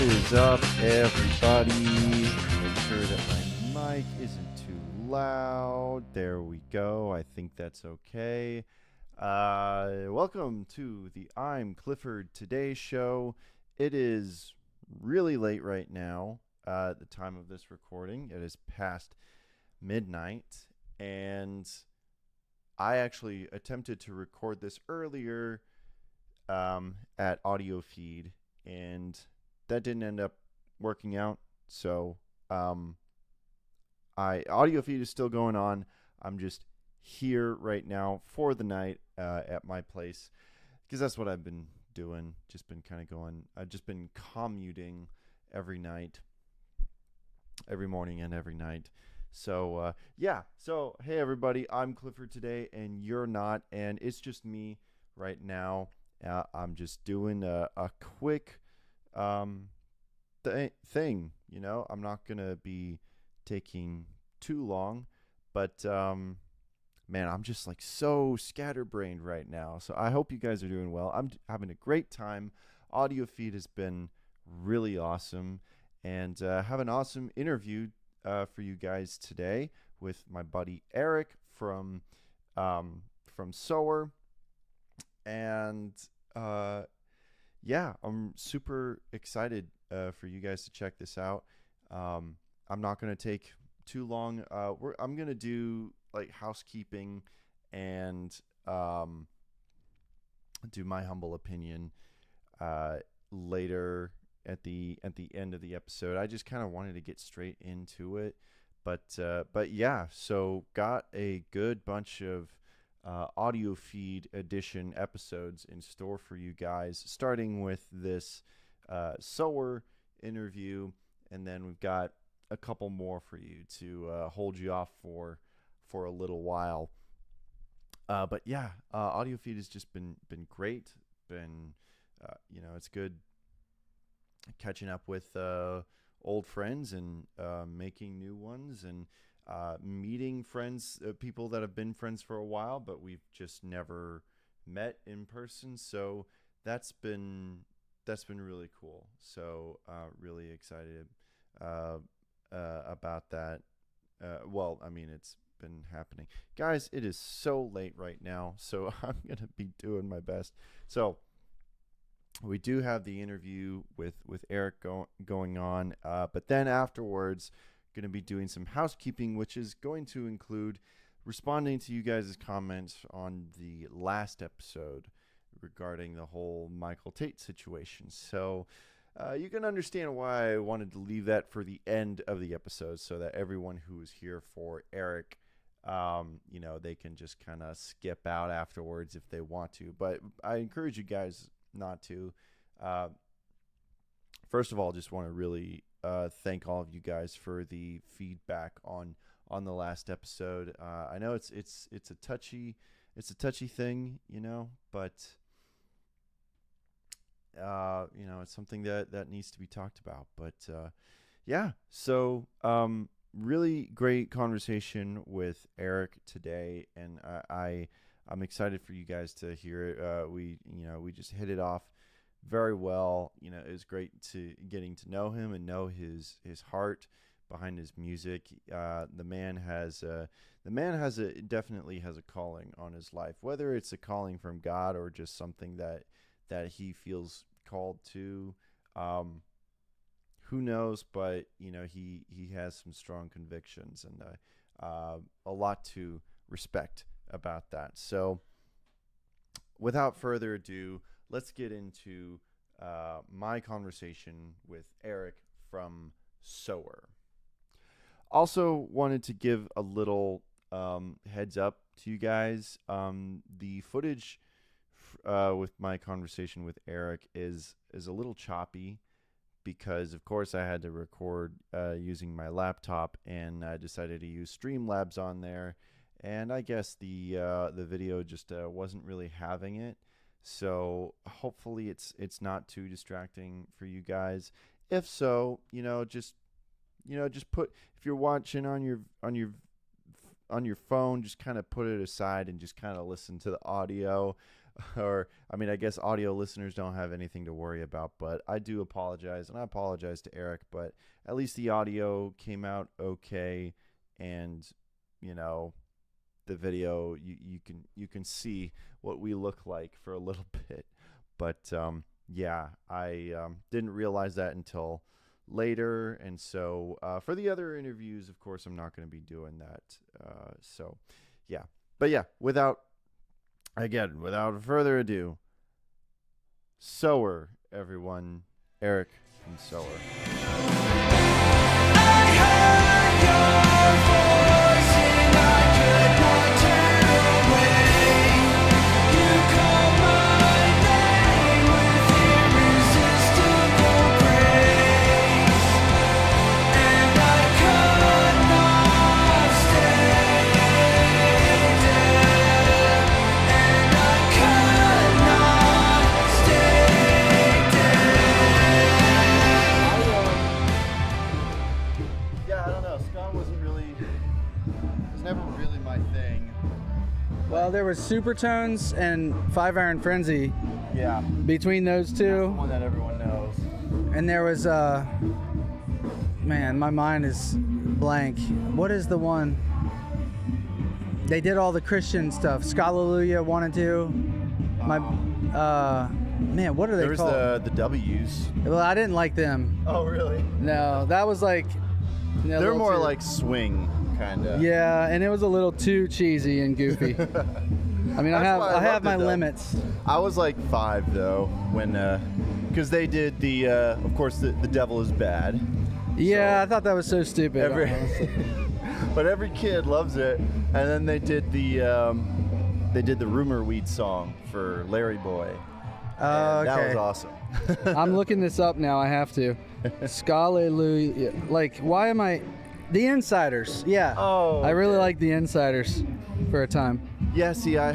What is up, everybody? Make sure that my mic isn't too loud. There we go. I think that's okay. Welcome to the I'm Clifford Today show. It is really late right now at the time of this recording. It is past midnight, and I actually attempted to record this earlier at Audiofeed, and that didn't end up working out. So Audiofeed is still going on. I'm just here right now for the night at my place because that's what I've been doing. Just been kind of going. I've just been commuting every night, every morning and every night. So yeah. So hey everybody, I'm Clifford today, and you're not, and it's just me right now. I'm just doing a quick thing. You know, I'm not gonna be taking too long, but man, I'm just like so scatterbrained right now. So I hope you guys are doing well. I'm having a great time. Audiofeed has been really awesome, and have an awesome interview for you guys today with my buddy Eric from Sower. And yeah, I'm super excited for you guys to check this out. I'm not going to take too long. I'm going to do like housekeeping and do my humble opinion later at the end of the episode. I just kind of wanted to get straight into it, but yeah, so got a good bunch of audio feed edition episodes in store for you guys, starting with this Sower interview, and then we've got a couple more for you to hold you off for a little while. But yeah, audio feed has just been great. Been it's good catching up with old friends and making new ones, and meeting friends, people that have been friends for a while, but we've just never met in person. So that's been really cool. So really excited about that. Well, I mean, it's been happening. Guys, it is so late right now, so I'm going to be doing my best. So we do have the interview with Eric going on, but then afterwards, going to be doing some housekeeping, which is going to include responding to you guys' comments on the last episode regarding the whole Michael Tait situation. So you can understand why I wanted to leave that for the end of the episode, so that everyone who is here for Eric, they can just kind of skip out afterwards if they want to. But I encourage you guys not to. First of all, just want to really thank all of you guys for the feedback on the last episode. I know it's a touchy thing, but it's something that needs to be talked about. But yeah, so really great conversation with Eric today, and I'm excited for you guys to hear it. We just hit it off very well. It was great to getting to know him and know his heart behind his music. The man definitely has a calling on his life, whether it's a calling from God or just something that he feels called to. Who knows? But he has some strong convictions, and a lot to respect about that. So without further ado, let's get into my conversation with Eric from Sower. Also wanted to give a little heads up to you guys. The footage with my conversation with Eric is a little choppy because, of course, I had to record using my laptop, and I decided to use Streamlabs on there. And I guess the video just wasn't really having it. So hopefully it's not too distracting for you guys. If so, just put, if you're watching on your phone, just kind of put it aside and just kind of listen to the audio. or I mean, I guess audio listeners don't have anything to worry about, but I do apologize, and I apologize to Eric, but at least the audio came out okay, and the video, you can see what we look like for a little bit. But yeah, I didn't realize that until later, and so for the other interviews, of course, I'm not going to be doing that. So yeah, but yeah, without further ado, Sower, everyone, Eric from Sower. Well, there was Supertones and 5-Iron Frenzy. Yeah. Between those two. That's the one that everyone knows. And there was man, my mind is blank. What is the one? They did all the Christian stuff. Scalaluya 1 and 2. Man, what are they called? There was the W's. Well, I didn't like them. Oh, really? No, that was like. They're more like swing. Kinda. Yeah, and it was a little too cheesy and goofy. I mean, I have my limits. I was like 5 though when, because they did the, of course, the Devil is Bad. Yeah, so I thought that was so stupid. But every kid loves it. And then they did the Rumor Weed song for Larry Boy. Okay. That was awesome. I'm looking this up now. I have to. Scalaluya. Like, why am I? The Insiders, yeah. Oh, okay. I really like the Insiders for a time. Yeah, see, a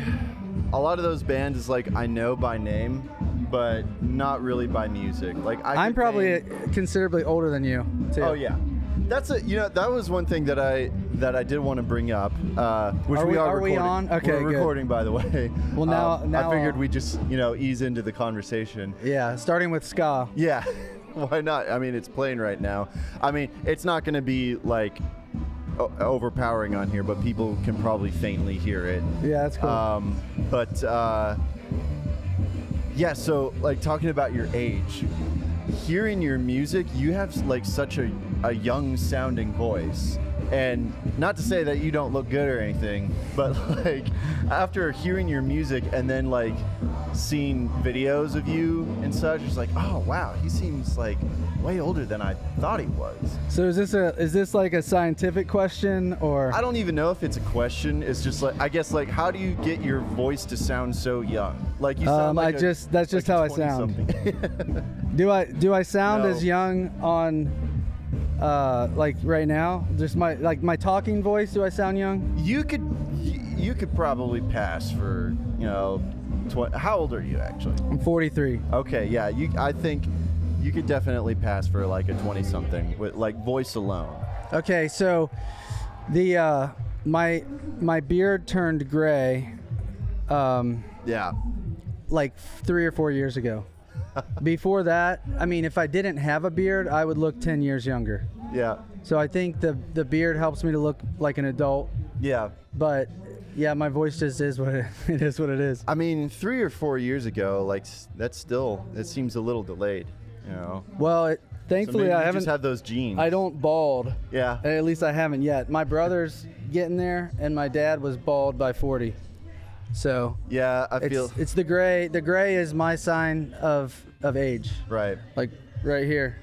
lot of those bands is like I know by name, but not really by music. Like I'm probably considerably older than you, too. Oh yeah, that's that was one thing that I did want to bring up. Which are we are recording. We on? Okay, we're good. recording, by the way. Well, now I figured we just ease into the conversation. Yeah, starting with ska. Yeah. Why not? I mean, it's playing right now. I mean, it's not going to be like overpowering on here, but people can probably faintly hear it. Yeah, that's cool. Yeah, so like talking about your age, hearing your music, you have like such a young sounding voice. And not to say that you don't look good or anything, but like after hearing your music and then like seeing videos of you and such, it's like, oh wow, he seems like way older than I thought he was. So is this like a scientific question, or? I don't even know if it's a question. It's just like, I guess, like, how do you get your voice to sound so young? Like you sound like that's just how I sound. Do I sound as young on like right now? Just my talking voice, do I sound young? You could probably pass for, how old are you actually? I'm 43. Okay, yeah, I think you could definitely pass for like a 20-something with like voice alone. Okay, so the my beard turned gray yeah, like 3 or 4 years ago. Before that, I mean, if I didn't have a beard, I would look 10 years younger. Yeah. So I think the beard helps me to look like an adult. Yeah. But yeah, my voice just is what it is. What it is. I mean, 3 or 4 years ago, like it seems a little delayed, Well, thankfully so I haven't. Just have those genes. I don't bald. Yeah. At least I haven't yet. My brother's getting there, and my dad was bald by 40. So yeah, I feel it's the gray. The gray is my sign of age. Right. Like right here.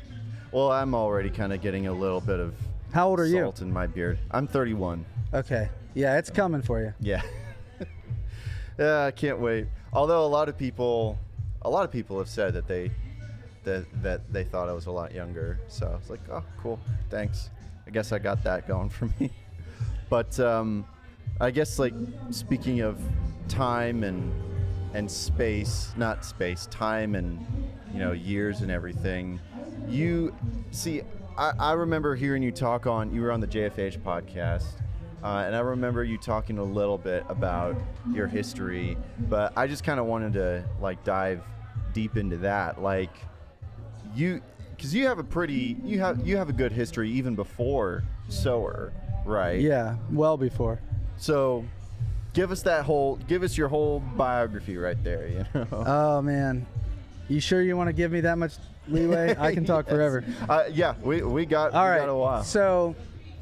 Well, I'm already kind of getting a little bit of How old are you? Salt in my beard. I'm 31. Okay. Yeah, it's coming for you. Yeah. Yeah, I can't wait. Although a lot of people have said that they thought I was a lot younger. So it's like, oh, cool. Thanks. I guess I got that going for me. But I guess, like, speaking of time and space, not space, time and, years and everything, you see, I remember hearing you talk you were on the JFH podcast, and I remember you talking a little bit about your history, but I just kind of wanted to like dive deep into that. Like because you have a good history even before Sower, right? Yeah, well before. So give us your whole biography right there, you know. Oh man, you sure you want to give me that much leeway? I can talk forever. Yeah, we got a while. So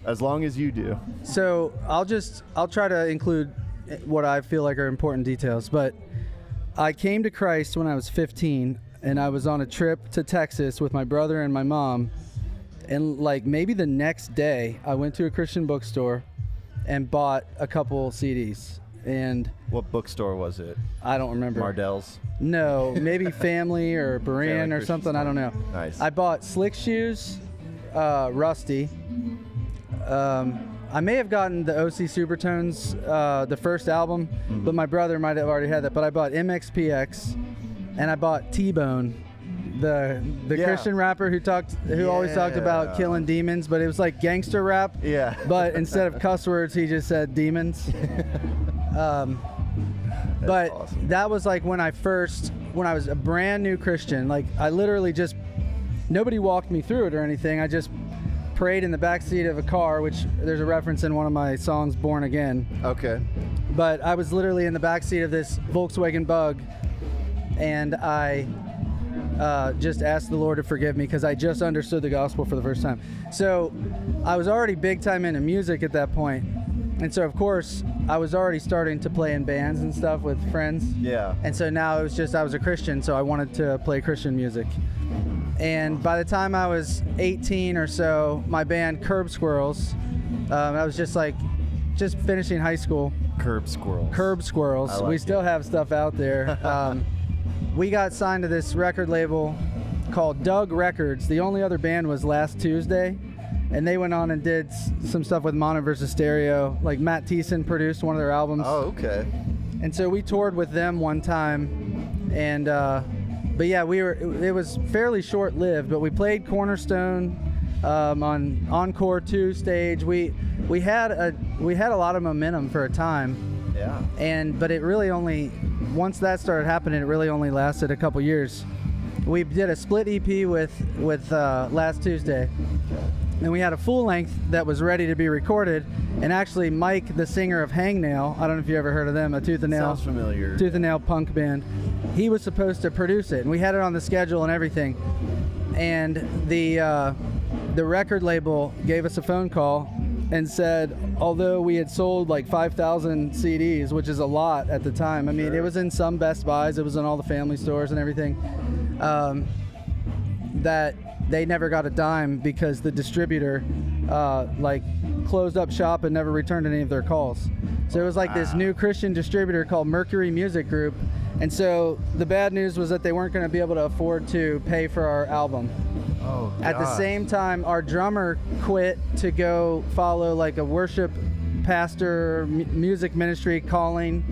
as long as you do. So I'll try to include what I feel like are important details, but I came to Christ when I was 15, and I was on a trip to Texas with my brother and my mom, and like maybe the next day I went to a Christian bookstore and bought a couple CDs. And what bookstore was it? I don't remember. Mardell's? No, maybe Family or Beran or something. I don't know. Nice. I bought Slick Shoes, Rusty. I may have gotten the OC Supertones, the first album, but my brother might have already had that. But I bought MXPX, and I bought T-Bone, the Christian rapper who always talked about killing demons, but it was like gangster rap. Yeah. But instead of cuss words, he just said demons. But awesome. That was like when I was a brand new Christian. Like I literally nobody walked me through it or anything. I just prayed in the backseat of a car, which there's a reference in one of my songs, Born Again. Okay. But I was literally in the backseat of this Volkswagen Bug, and I just asked the Lord to forgive me because I just understood the gospel for the first time. So I was already big time into music at that point. And so, of course, I was already starting to play in bands and stuff with friends. Yeah. And so now it was just, I was a Christian, so I wanted to play Christian music. And by the time I was 18 or so, my band Curb Squirrels, I was just finishing high school. Curb Squirrels. We still have stuff out there. We got signed to this record label called Doug Records. The only other band was Last Tuesday. And they went on and did some stuff with Mono vs. Stereo. Like Matt Thiessen produced one of their albums. Oh, okay. And so we toured with them one time. And, but yeah, it was fairly short-lived, but we played Cornerstone on Encore 2 stage. We had a lot of momentum for a time. Yeah. But it really once that started happening, it really only lasted a couple years. We did a split EP with Last Tuesday. And we had a full length that was ready to be recorded, and actually Mike, the singer of Hangnail, I don't know if you ever heard of them, a Tooth and Nail. Sounds familiar. Tooth and Nail punk band. He was supposed to produce it, and we had it on the schedule and everything. And the record label gave us a phone call and said, although we had sold like 5,000 CDs, which is a lot at the time. I mean, It was in some Best Buys, it was in all the family stores and everything. That they never got a dime because the distributor closed up shop and never returned any of their calls. So it was like this new Christian distributor called Mercury Music Group. And so the bad news was that they weren't going to be able to afford to pay for our album. Oh, at the same time, our drummer quit to go follow like a worship pastor music ministry calling.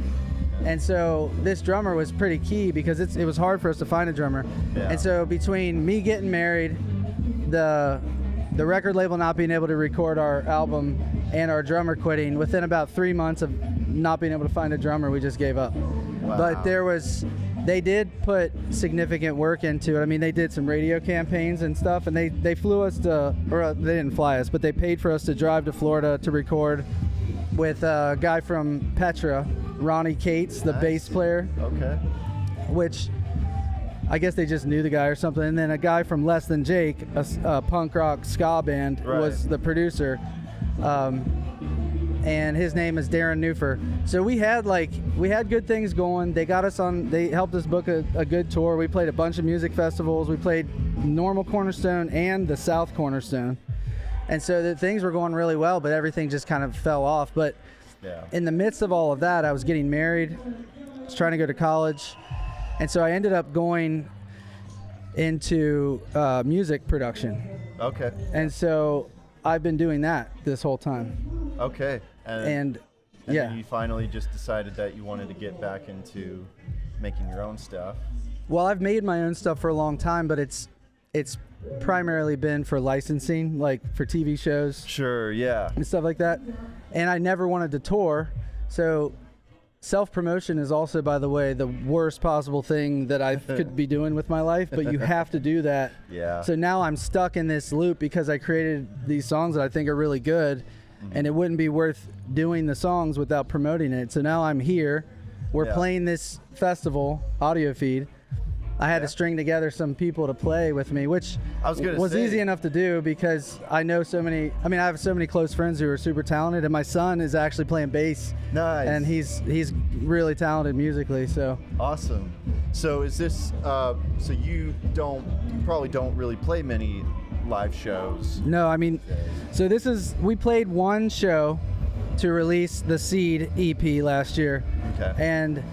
And so this drummer was pretty key because it was hard for us to find a drummer. Yeah. And so between me getting married, the record label not being able to record our album, and our drummer quitting, within about 3 months of not being able to find a drummer, we just gave up. Wow. But they did put significant work into it. I mean, they did some radio campaigns and stuff, and they flew us they didn't fly us, but they paid for us to drive to Florida to record with a guy from Petra, Ronnie Cates, the bass player. Okay. Which I guess they just knew the guy or something. And then a guy from Less Than Jake, a punk rock ska band, was the producer. And his name is Darren Newfer. So we had good things going. They helped us book a good tour. We played a bunch of music festivals. We played normal Cornerstone and the South Cornerstone. And so things were going really well, but everything just kind of fell off. But in the midst of all of that, I was getting married, I was trying to go to college. And so I ended up going into music production. Okay. And so I've been doing that this whole time. Okay. And yeah. Then you finally just decided that you wanted to get back into making your own stuff. Well, I've made my own stuff for a long time, but it's primarily been for licensing, like for TV shows Sure, yeah. and stuff like that. And I never wanted to tour. So self-promotion is also, by the way, the worst possible thing that I could be doing with my life, but you have to do that. Yeah. So now I'm stuck in this loop because I created these songs that I think are really good, and it wouldn't be worth doing the songs without promoting it. So now I'm here. We're playing this festival, Audiofeed. I had to string together some people to play with me, which was easy enough to do because I know so many. I mean, I have so many close friends who are super talented, and my son is actually playing bass. Nice. And he's really talented musically. So awesome. So is this? So you probably don't really play many live shows. No, I mean, so we played one show to release the Seed EP last year. Okay. And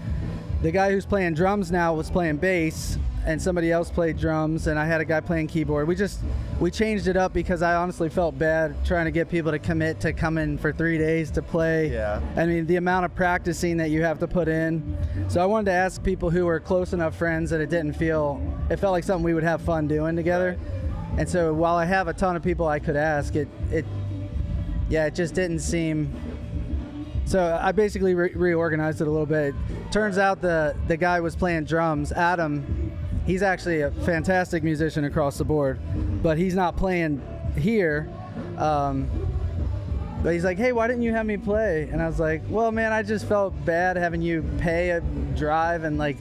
the guy who's playing drums now was playing bass, and somebody else played drums, and I had a guy playing keyboard. We changed it up because I honestly felt bad trying to get people to commit to come in for 3 days to play. Yeah. I mean, the amount of practicing that you have to put in. So I wanted to ask people who were close enough friends that it felt like something we would have fun doing together. Right. And so while I have a ton of people I could ask, it just didn't seem. So I basically reorganized it a little bit. Turns out the guy was playing drums. Adam, he's actually a fantastic musician across the board, but he's not playing here. But he's like, hey, why didn't you have me play? And I was like, well, man, I just felt bad having you pay a drive, and like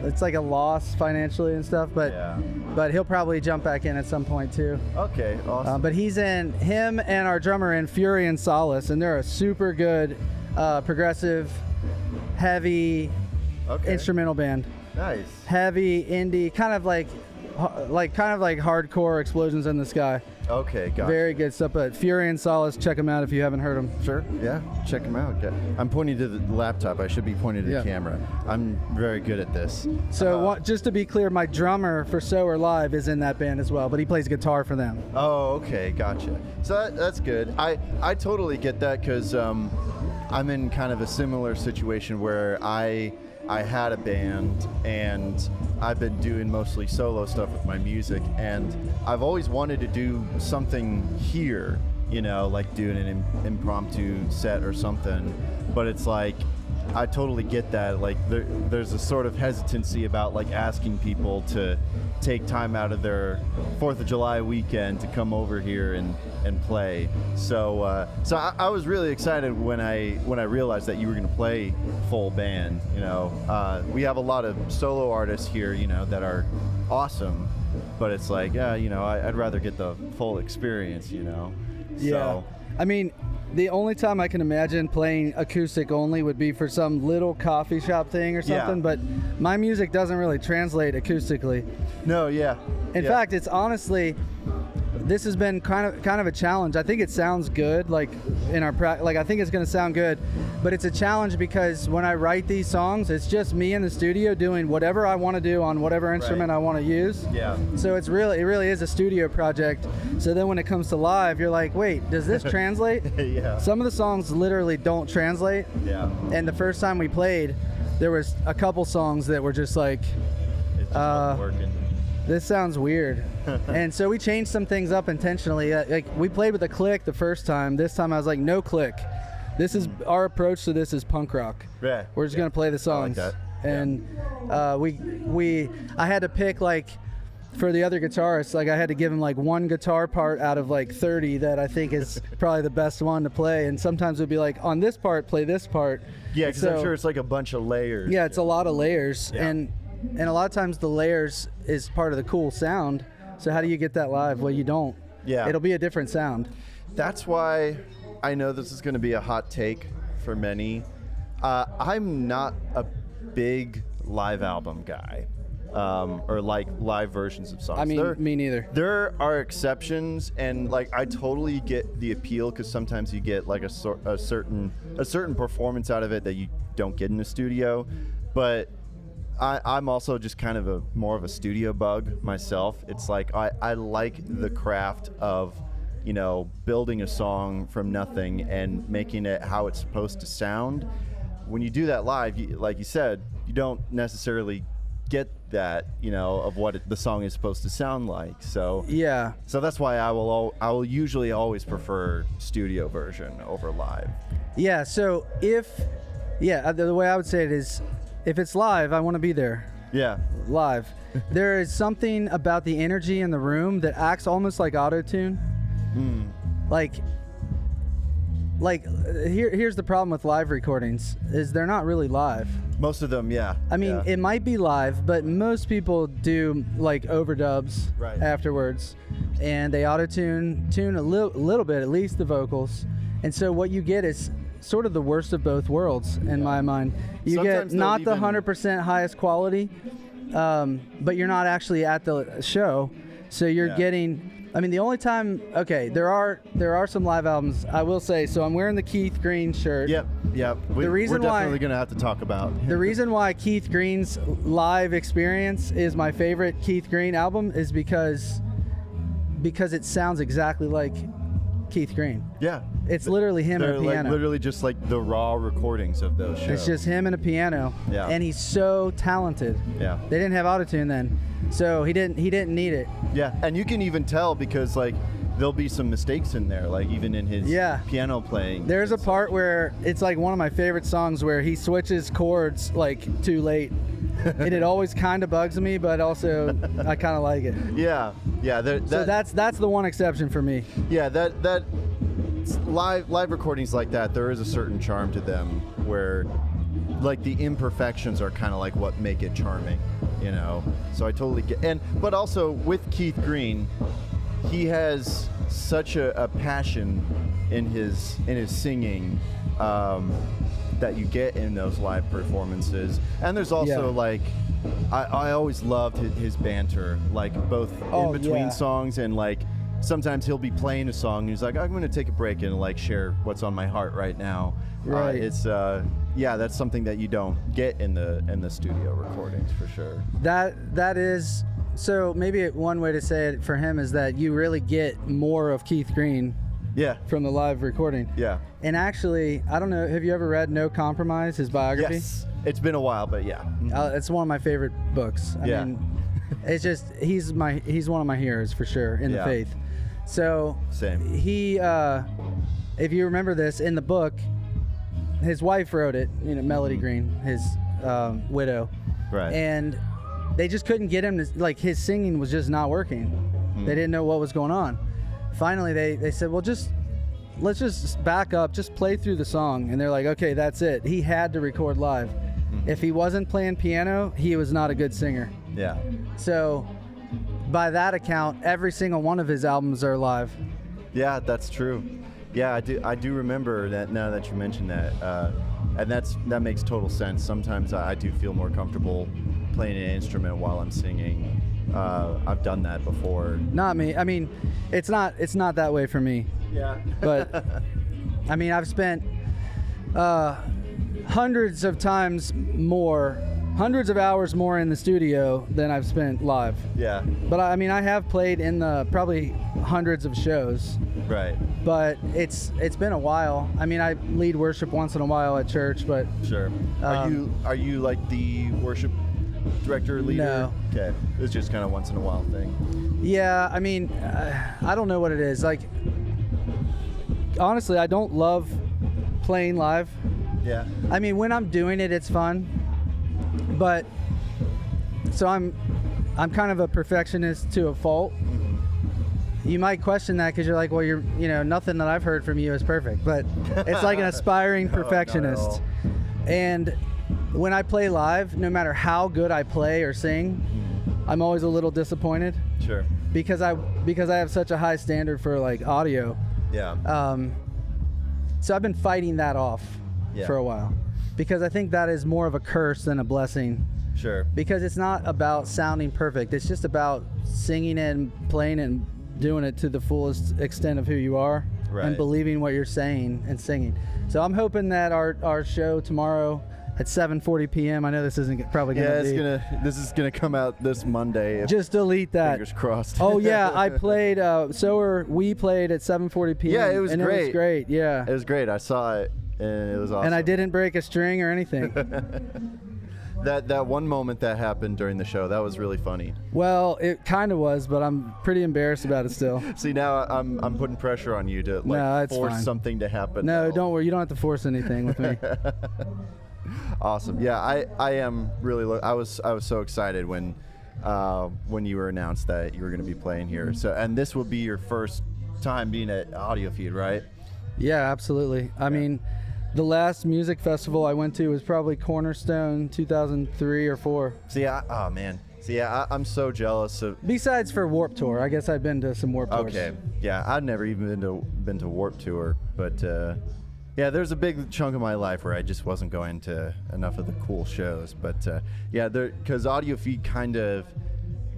it's like a loss financially and stuff. But he'll probably jump back in at some point too. Okay, awesome. But him and our drummer in Fury and Solace, and they're a super good progressive, heavy instrumental band. Nice. Heavy indie, kind of like hardcore Explosions in the Sky. Okay, gotcha. Very good stuff. But Fury and Solace, check them out if you haven't heard them. Sure, yeah, check them out. I'm pointing to the laptop. I should be pointing to the camera. I'm very good at this. So just to be clear, my drummer for Sower Live is in that band as well, but he plays guitar for them. Oh, okay, gotcha. So that's good. I totally get that because I'm in kind of a similar situation where I had a band and I've been doing mostly solo stuff with my music, and I've always wanted to do something here, like doing an impromptu set or something, but it's like I totally get that. Like there's a sort of hesitancy about like asking people to take time out of their 4th of July weekend to come over here and play. So I was really excited when I realized that you were going to play full band. We have a lot of solo artists here, that are awesome, but it's like, I'd rather get the full experience, Yeah. So, I mean, the only time I can imagine playing acoustic only would be for some little coffee shop thing or something, but my music doesn't really translate acoustically. No, yeah. In fact, it's honestly, this has been kind of a challenge. I think it sounds good, like in our I think it's going to sound good, but it's a challenge because when I write these songs, it's just me in the studio doing whatever I want to do on whatever instrument I want to use. Yeah. So it really is a studio project. So then when it comes to live, you're like, wait, does this translate? Yeah. Some of the songs literally don't translate. Yeah. And the first time we played, there was a couple songs that were just like, it just wasn't working. This sounds weird. And so we changed some things up intentionally. Like we played with a click the first time. This time I was like, no click. This is our approach to this is punk rock. Yeah. We're just gonna play the songs. I like that. And I had to pick like for the other guitarists, like I had to give him like one guitar part out of like 30 that I think is probably the best one to play. And sometimes it'd be like on this part, play this part. Yeah, because I'm sure it's like a bunch of layers. Yeah, it's a lot of layers. Yeah. And a lot of times the layers is part of the cool sound. So how do you get that live? Well, you don't. Yeah. It'll be a different sound. That's why I know this is going to be a hot take for many. I'm not a big live album guy, or like live versions of songs. I mean, me neither. There are exceptions, and like I totally get the appeal because sometimes you get like a certain performance out of it that you don't get in the studio, but I'm also just kind of more of a studio bug myself. It's like I like the craft of, building a song from nothing and making it how it's supposed to sound. When you do that live, like you said, you don't necessarily get that, of what the song is supposed to sound like. So Yeah. so that's why I will usually always prefer studio version over live. Yeah. So the way I would say it is, if it's live, I want to be there. Yeah. Live. There is something about the energy in the room that acts almost like auto-tune. Here's the problem with live recordings is they're not really live. Most of them, yeah. I mean, it might be live, but most people do like overdubs afterwards, and they auto-tune a little bit, at least the vocals. And so what you get is sort of the worst of both worlds in my mind. You Sometimes get not the 100% highest quality, but you're not actually at the show, so you're getting. I mean, the only time, there are some live albums, I will say. So I'm wearing the Keith Green shirt. Yep. We're definitely going to have to talk about. The reason why Keith Green's live experience is my favorite Keith Green album is because it sounds exactly like Keith Green. Yeah. It's literally him and a piano. Like literally just like the raw recordings of those shows. It's just him and a piano. Yeah. And he's so talented. Yeah. They didn't have autotune then, so he didn't need it. Yeah, and you can even tell because like there'll be some mistakes in there, like even in his piano playing. There's a part where it's like one of my favorite songs where he switches chords like too late. And it always kind of bugs me, but also I kind of like it. Yeah. So that's the one exception for me. Yeah, that live recordings like that, there is a certain charm to them where like the imperfections are kind of like what make it charming, So I totally get, but also with Keith Green, he has such a passion in his singing that you get in those live performances. And there's also like I always loved his banter, like both in between songs, and like sometimes he'll be playing a song and he's like, I'm going to take a break and like share what's on my heart right now. Right. It's that's something that you don't get in the studio recordings for sure. That is, so maybe one way to say it for him is that you really get more of Keith Green from the live recording. Yeah. And actually, I don't know, have you ever read No Compromise, his biography? Yes. It's been a while, but yeah. It's one of my favorite books. I mean, it's just, he's one of my heroes for sure in the faith. So same. He, if you remember this, in the book, his wife wrote it, Melody Green, his widow. Right. And they just couldn't get him to, like, his singing was just not working. They didn't know what was going on. Finally, they said, well, let's just back up, just play through the song. And they're like, okay, that's it. He had to record live. If he wasn't playing piano, he was not a good singer. Yeah. So by that account, every single one of his albums are live. Yeah, that's true. Yeah, I do remember that now that you mentioned that. And that makes total sense. Sometimes I do feel more comfortable playing an instrument while I'm singing. I've done that before. Not me. I mean, it's not that way for me. Yeah. But I mean, I've spent hundreds of hours more in the studio than I've spent live. Yeah. But I mean, I have played in the probably hundreds of shows. Right. But it's been a while. I mean, I lead worship once in a while at church, but sure. Are you like the worship director, leader? No. Okay. It's just kind of once in a while thing. Yeah, I mean, I don't know what it is. Like, honestly, I don't love playing live. Yeah. I mean, when I'm doing it, it's fun. But so I'm kind of a perfectionist to a fault. You might question that because you're like, well, nothing that I've heard from you is perfect. But it's like an aspiring perfectionist. And when I play live, no matter how good I play or sing, I'm always a little disappointed. Sure. Because I have such a high standard for like audio. Yeah. So I've been fighting that off for a while, because I think that is more of a curse than a blessing. Sure. Because it's not about sounding perfect. It's just about singing and playing and doing it to the fullest extent of who you are, and believing what you're saying and singing. So I'm hoping that our show tomorrow at 7:40 p.m. I know this isn't probably going to be. This is gonna come out this Monday. Just delete that. Fingers crossed. Oh yeah, I played Sower. We played at 7:40 p.m. Yeah, it was great. It was great. Yeah. It was great. I saw it, and it was awesome. And I didn't break a string or anything. That one moment that happened during the show, that was really funny. Well, it kind of was, but I'm pretty embarrassed about it still. See, now I'm putting pressure on you to force fine. something to happen. No, now. don't worry. You don't have to force anything with me. Awesome. Yeah, I am really. I was so excited when you were announced that you were going to be playing here. So, and this will be your first time being at Audiofeed, right? Yeah, absolutely. I mean, the last music festival I went to was probably Cornerstone 2003 or 4. See, I'm so jealous of. Besides for Warped Tour, I guess I've been to some Warped Tours. Okay, yeah, I've never even been to Warped Tour, but yeah, there's a big chunk of my life where I just wasn't going to enough of the cool shows. But yeah, because Audiofeed kind of,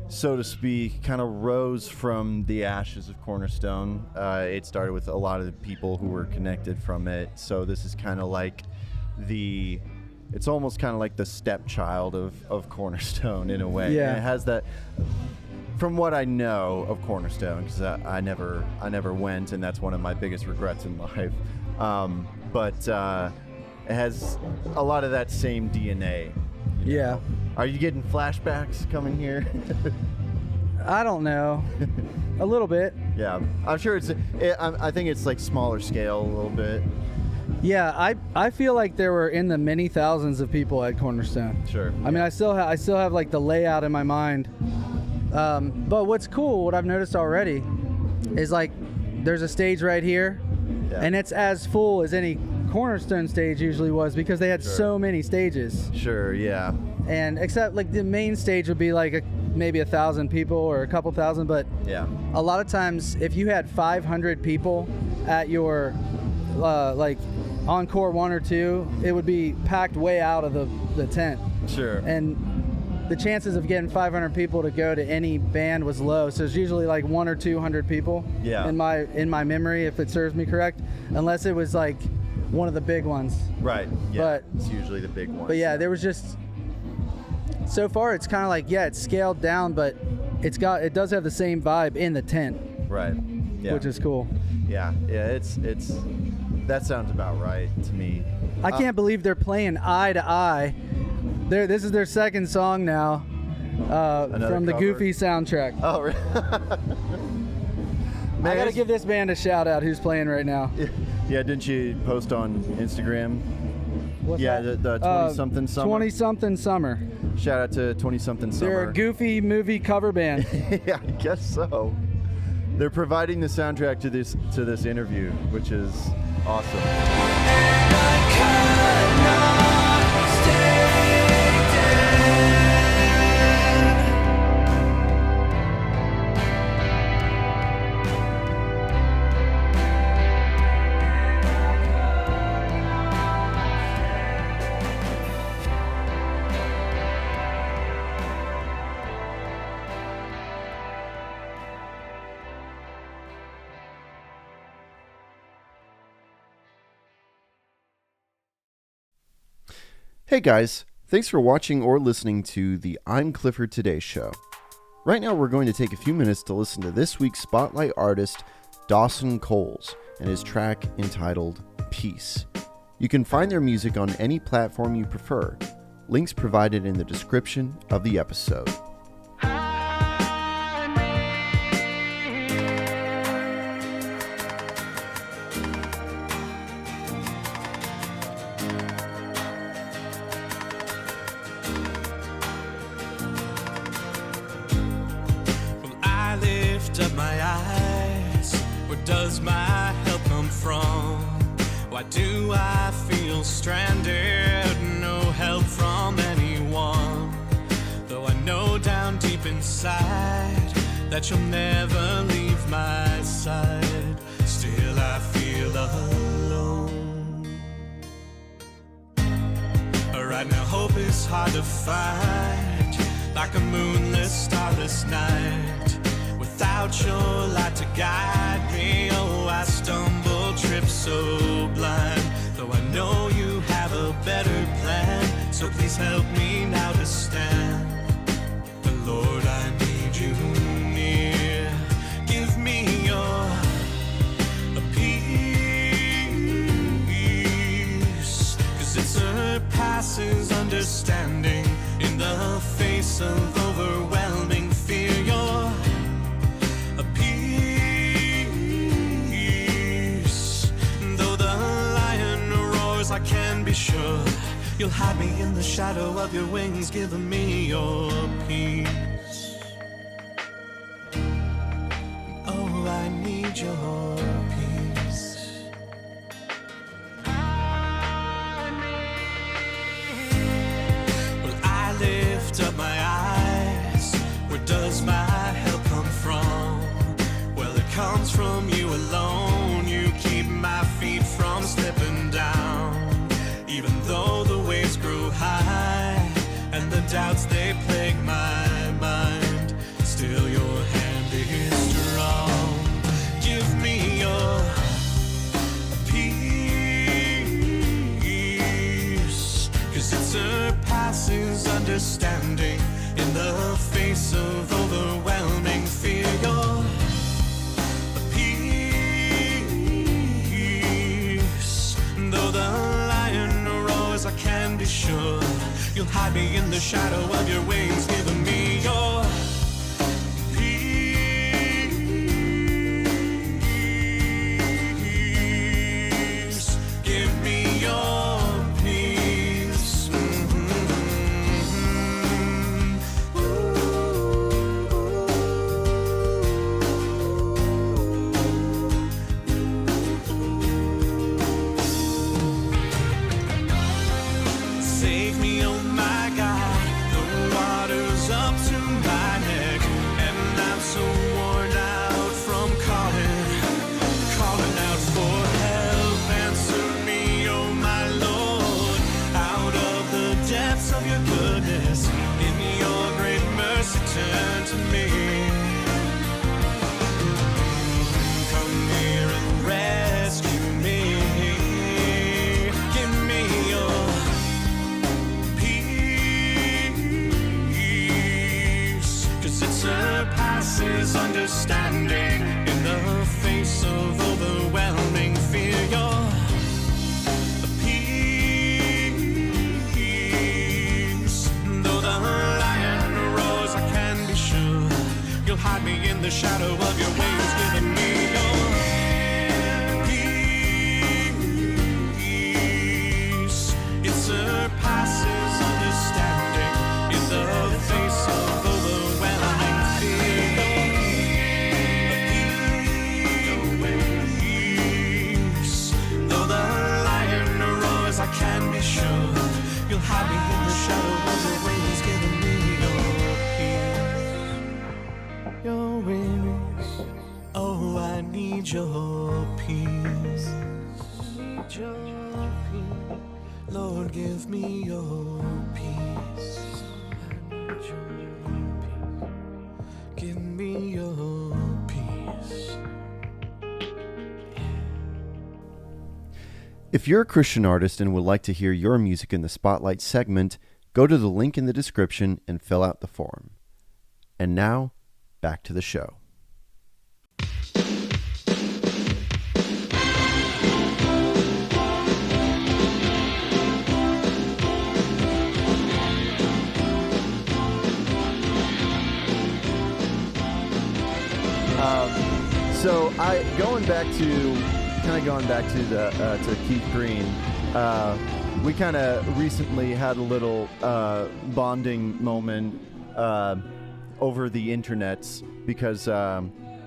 so to speak, kind of rose from the ashes of Cornerstone. It started with a lot of the people who were connected from it. So this is kind of like it's almost kind of like the stepchild of Cornerstone in a way. Yeah. And it has that, from what I know of Cornerstone, because I never went, and that's one of my biggest regrets in life. But it has a lot of that same DNA. Yeah. Know? Are you getting flashbacks coming here? I don't know. A little bit. Yeah, I'm sure I think it's like smaller scale a little bit. Yeah, I feel like there were in the many thousands of people at Cornerstone. Sure. I mean, I still have like the layout in my mind. But what's cool, what I've noticed already, is like there's a stage right here, and it's as full as any Cornerstone stage usually was because they had so many stages. Sure. Yeah. And except like the main stage would be like maybe 1,000 people or a couple thousand, but yeah, a lot of times if you had 500 people at your like encore 1 or 2, it would be packed way out of the tent. Sure. And the chances of getting 500 people to go to any band was low, so it's usually like 100 or 200 people. Yeah. In my memory, if it serves me correct, unless it was like one of the big ones. Right. Yeah. But it's usually the big ones. But yeah, there was just, so far it's kind of like, yeah, it's scaled down, but it does have the same vibe in the tent. Right. Yeah. Which is cool. Yeah. Yeah. It's that sounds about right to me. I can't believe they're playing Eye to Eye. This is their second song now from the cover? Goofy soundtrack. Oh, really? I gotta give this band a shout out who's playing right now. Yeah, didn't you post on Instagram? What's yeah, that? the 20-something summer. 20-something summer. Shout out to 20-something summer. They're a Goofy movie cover band. Yeah, I guess so. They're providing the soundtrack to this interview, which is awesome. Hey guys, thanks for watching or listening to the I'm Clifford Today show. Right now we're going to take a few minutes to listen to this week's spotlight artist, Dawson Cowals, and his track entitled Peace. You can find their music on any platform you prefer. Links provided in the description of the episode. Up my eyes, where does my help come from? Why do I feel stranded? No help from anyone. Though I know down deep inside that you'll never leave my side, still I feel alone. Right now hope is hard to find, like a moonless, starless night. Without your light to guide me, oh, I stumble, trip so blind. Though I know you have a better plan, so please help me now to stand. But Lord, I need you near. Give me your peace, 'cause it surpasses understanding. face of overwhelming fear, you're a peace. Though the lion roars, I can be sure you'll hide me in the shadow of your wings, giving me your peace. Oh, I need your peace. Well, I lift up my eyes. Where does my help come from? Well, it comes from you alone. You keep my feet from slipping down. Even though the waves grow high and the doubts they plague my mind, still your hand is strong. Give me your peace, 'cause it surpasses understanding. In the face of overwhelming fear, you're a peace. Though the I can be sure you'll hide me in the shadow of your wings, giving me your peace. Give me your peace. Save me, oh my God, the water's up to my neck, and I'm so worn out from calling out for help. Answer me, oh my Lord, out of the depths of your goodness, in your great mercy turn to me. Come near and rescue me. Give me your surpasses understanding. In the face of overwhelming fear, you're a peace. Though the lion roars, I can be sure you'll hide me in the shadow of your wings, giving me your peace. It surpasses understanding. In the face of overwhelming fear, peace. Though the lion roars, I can be sure you'll hide me in the shadow of your wings, giving me your wings. Oh, I need your peace. Lord, give me your peace. Give me your peace. If you're a Christian artist and would like to hear your music in the Spotlight segment, go to the link in the description and fill out the form. And now, back to the show. So going back to to Keith Green, we kind of recently had a little bonding moment over the internets because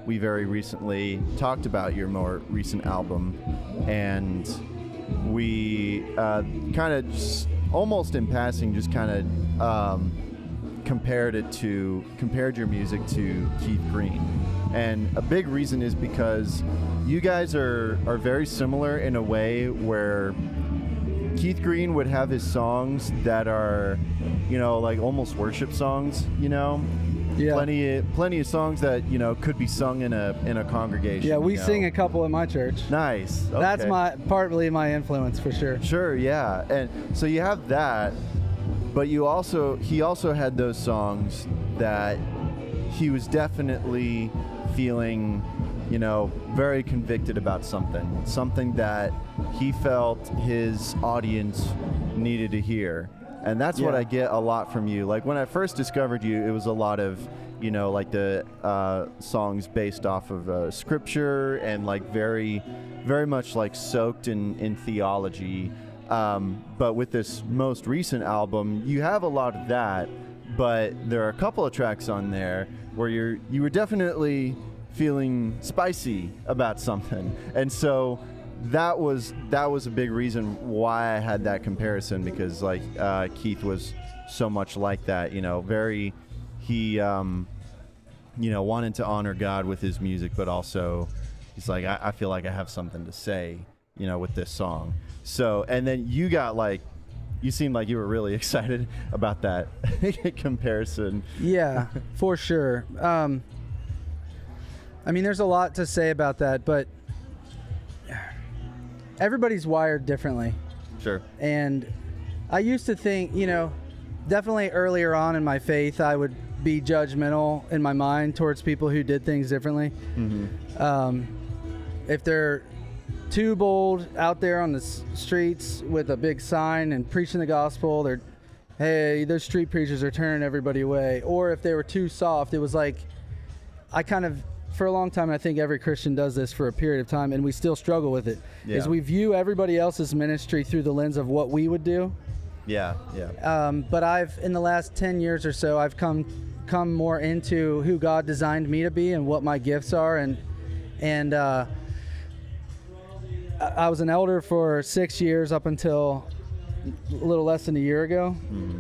we very recently talked about your more recent album, and we kind of just almost in passing just kind of compared your music to Keith Green. And a big reason is because you guys are very similar in a way where Keith Green would have his songs that are, like almost worship songs, Yeah. Plenty of songs that, could be sung in a congregation. Yeah, we sing a couple in my church. Nice. Okay. That's partly my influence for sure. Sure, yeah. And so you have that, but he also had those songs that he was definitely feeling, very convicted about something that he felt his audience needed to hear. And that's what I get a lot from you. Like when I first discovered you, it was a lot of, like the songs based off of scripture and like very, very much like soaked in theology. But with this most recent album, you have a lot of that, but there are a couple of tracks on there where you were definitely feeling spicy about something. And so that was a big reason why I had that comparison, because like Keith was so much like that, he wanted to honor God with his music, but also he's like, I feel like I have something to say, with this song. So, and then you seemed like you were really excited about that comparison. Yeah, for sure. There's a lot to say about that, but everybody's wired differently. Sure. And I used to think, definitely earlier on in my faith, I would be judgmental in my mind towards people who did things differently. Mm-hmm. If they're too bold out there on the streets with a big sign and preaching the gospel, hey, those street preachers are turning everybody away. Or if they were too soft, it was like, for a long time, and I think every Christian does this for a period of time, and we still struggle with it, is we view everybody else's ministry through the lens of what we would do. Yeah. But in the last 10 years or so, I've come more into who God designed me to be and what my gifts are, and I was an elder for 6 years up until a little less than a year ago. Mm-hmm.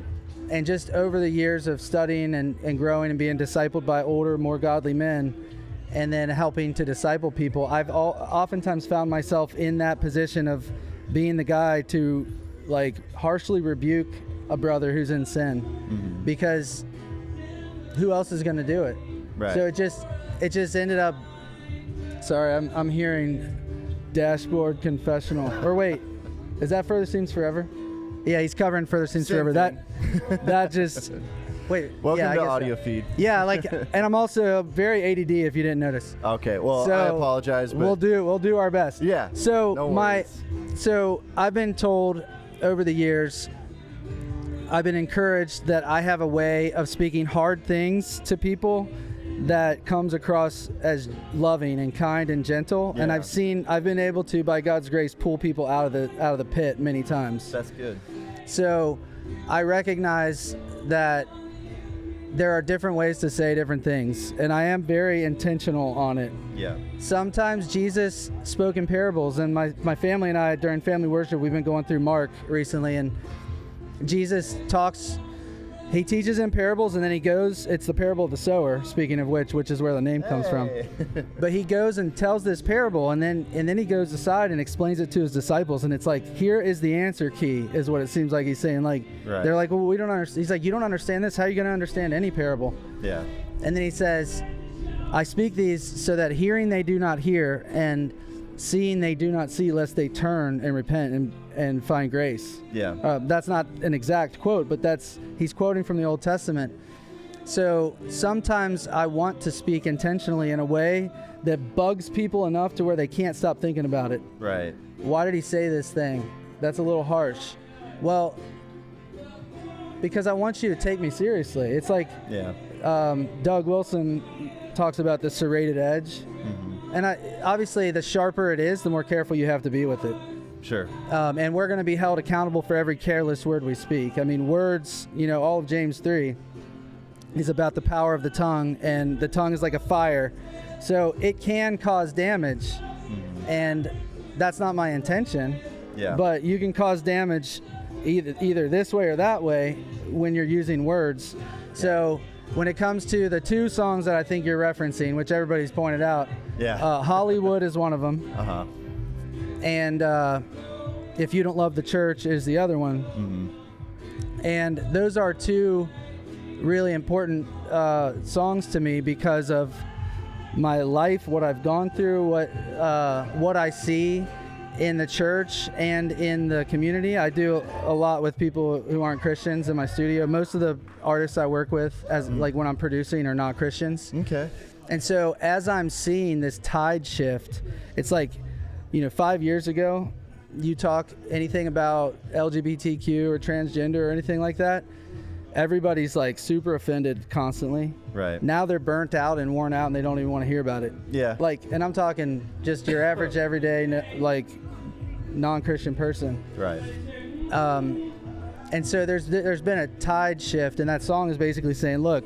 And just over the years of studying and growing and being discipled by older, more godly men, and then helping to disciple people, I've oftentimes found myself in that position of being the guy to like harshly rebuke a brother who's in sin, mm-hmm. because who else is going to do it? Right. So it just ended up. Sorry, I'm hearing dashboard confessional. Or wait, is that Further Seems Forever? Yeah, he's covering Further Seems Forever. That just. Wait. Welcome to Audiofeed. Yeah, and I'm also very ADD if you didn't notice. Okay, well, so I apologize, but we'll do our best. Yeah. So so I've been told over the years, I've been encouraged that I have a way of speaking hard things to people that comes across as loving and kind and gentle. Yeah. And I've been able to, by God's grace, pull people out of the pit many times. That's good. So I recognize that there are different ways to say different things, and I am very intentional on it. Yeah. Sometimes Jesus spoke in parables, and my family and I, during family worship, we've been going through Mark recently, and Jesus he teaches in parables, and then he goes, it's the parable of the sower, speaking of which is where the name comes from. But he goes and tells this parable, and then he goes aside and explains it to his disciples, and it's like, here is the answer key, is what it seems like he's saying. Like, right. They're like, well, we don't understand. He's like, you don't understand this? How are you going to understand any parable? Yeah. And then he says, I speak these so that hearing they do not hear, and seeing they do not see, lest they turn and repent and find grace. Yeah. That's not an exact quote, but he's quoting from the Old Testament. So sometimes I want to speak intentionally in a way that bugs people enough to where they can't stop thinking about it. Right. Why did he say this thing? That's a little harsh. Well, because I want you to take me seriously. It's like Doug Wilson talks about the serrated edge. Mm-hmm. And obviously, the sharper it is, the more careful you have to be with it. Sure. And we're going to be held accountable for every careless word we speak. I mean, words, all of James 3 is about the power of the tongue, and the tongue is like a fire. So it can cause damage, mm-hmm. and that's not my intention. Yeah. But you can cause damage either this way or that way when you're using words. So when it comes to the two songs that I think you're referencing, which everybody's pointed out, Hollywood is one of them. Uh-huh. And If You Don't Love the Church is the other one. Mm-hmm. And those are two really important songs to me because of my life, what I've gone through, what I see in the church and in the community. I do a lot with people who aren't Christians in my studio. Most of the artists I work with, like when I'm producing, are not Christians. Okay. And so as I'm seeing this tide shift, it's like, 5 years ago, you talk anything about LGBTQ or transgender or anything like that, everybody's like super offended constantly. Right. Now they're burnt out and worn out and they don't even want to hear about it. Yeah. Like, and I'm talking just your average everyday like non-Christian person. Right. And so there's been a tide shift, and that song is basically saying, look,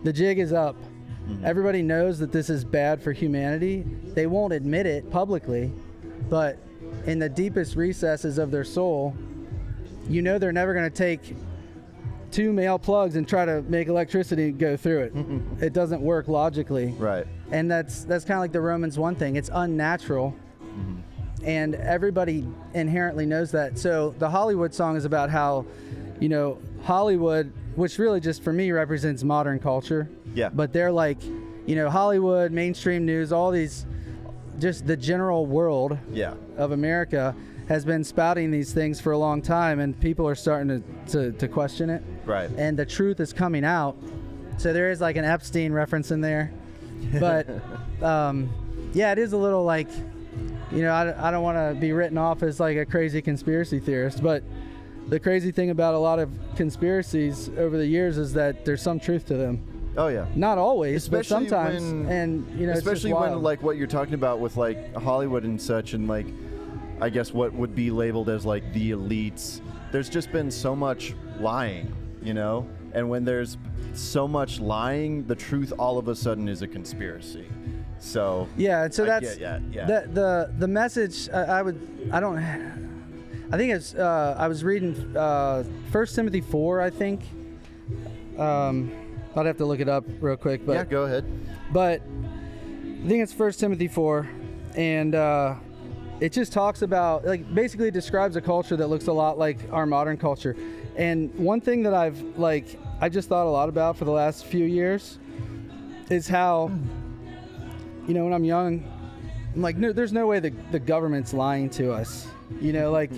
the jig is up. Mm-hmm. Everybody knows that this is bad for humanity. They won't admit it publicly, but in the deepest recesses of their soul, you know they're never going to take 2 male plugs and try to make electricity go through it. It doesn't work logically. Right. And that's kind of like the Romans 1 thing. It's unnatural. Mm-hmm. And everybody inherently knows that. So the Hollywood song is about how, you know, Hollywood, which really just for me represents modern culture. Yeah. But they're like, you know, Hollywood, mainstream news, all these, just the general world of America has been spouting these things for a long time, and people are starting to question it. Right. And the truth is coming out. So there is like an Epstein reference in there. But yeah, it is a little like, you know, I don't want to be written off as like a crazy conspiracy theorist, but the crazy thing about a lot of conspiracies over the years is that there's some truth to them. Oh yeah. Not always, especially but sometimes. And you know, especially when like what you're talking about with like Hollywood and such, and like I guess what would be labeled as like the elites. There's just been so much lying, you know, and when there's so much lying, the truth all of a sudden is a conspiracy. So yeah, and so that's the message. I think it's I was reading 1 Timothy 4, I think. I'd have to look it up real quick, but yeah, go ahead. But I think it's 1 Timothy 4, and it just talks about, like, basically describes a culture that looks a lot like our modern culture. And one thing that I just thought a lot about for the last few years is how, you know, when I'm young, I'm like, no, there's no way the government's lying to us. You know, like,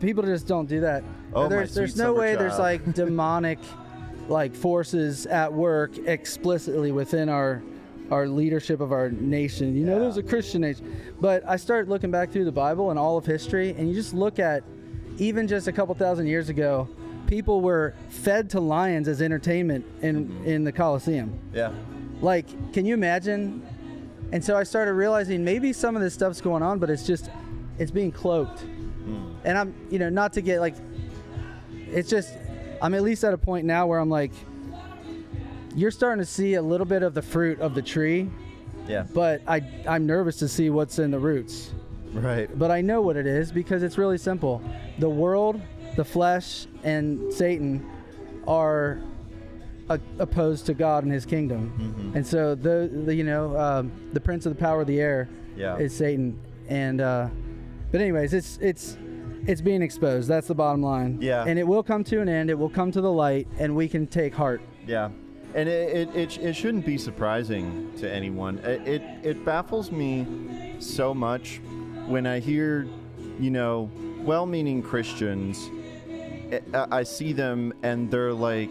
people just don't do that. Oh, there's no way there's like demonic like forces at work explicitly within our leadership of our nation. You know, there's a Christian nation. But I started looking back through the Bible and all of history, and you just look at even just a couple thousand years ago, people were fed to lions as entertainment in the Colosseum. Yeah. Like, can you imagine? And so I started realizing maybe some of this stuff's going on, but it's being cloaked. And I'm, you know, not to get like, it's just, I'm at least at a point now where I'm like, you're starting to see a little bit of the fruit of the tree. Yeah. But I'm nervous to see what's in the roots. Right. But I know what it is because it's really simple. The world, the flesh, and Satan are opposed to God and his kingdom. Mm-hmm. And so the prince of the power of the air is Satan. And but anyways, it's being exposed. That's the bottom line. Yeah. And it will come to an end. It will come to the light, and we can take heart. Yeah. And it shouldn't be surprising to anyone. It baffles me so much when I hear, you know, well-meaning Christians. I see them and they're like,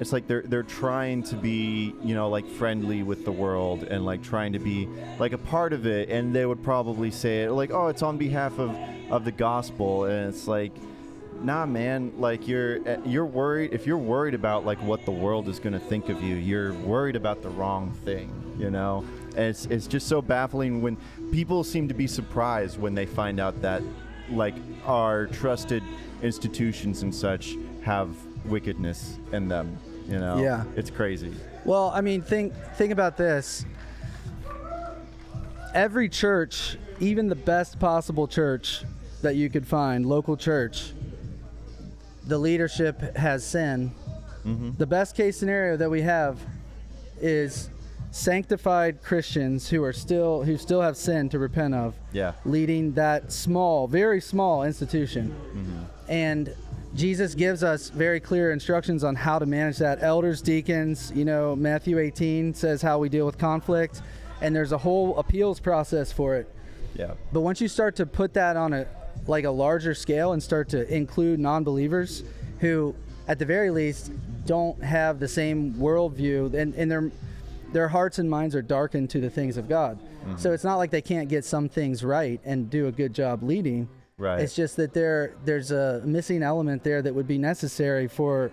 it's like they're trying to be, you know, like friendly with the world and like trying to be like a part of it, and they would probably say it like, oh, it's on behalf of the gospel, and it's like, nah, man, like you're worried. If you're worried about like what the world is going to think of you, you're worried about the wrong thing, you know. And it's just so baffling when people seem to be surprised when they find out that like our trusted institutions and such have wickedness in them, you know. Yeah, it's crazy. Well, I mean, think about this. Every church, even the best possible church that you could find, local church, the leadership has sin. Mm-hmm. The best case scenario that we have is sanctified Christians who still have sin to repent of, leading that small, very small institution. Mm-hmm. And Jesus gives us very clear instructions on how to manage that. Elders, deacons, you know, Matthew 18 says how we deal with conflict, and there's a whole appeals process for it. Yeah. But once you start to put that on a larger scale and start to include non-believers who, at the very least, don't have the same worldview, and their hearts and minds are darkened to the things of God. Mm-hmm. So it's not like they can't get some things right and do a good job leading. Right. It's just that there's a missing element there that would be necessary for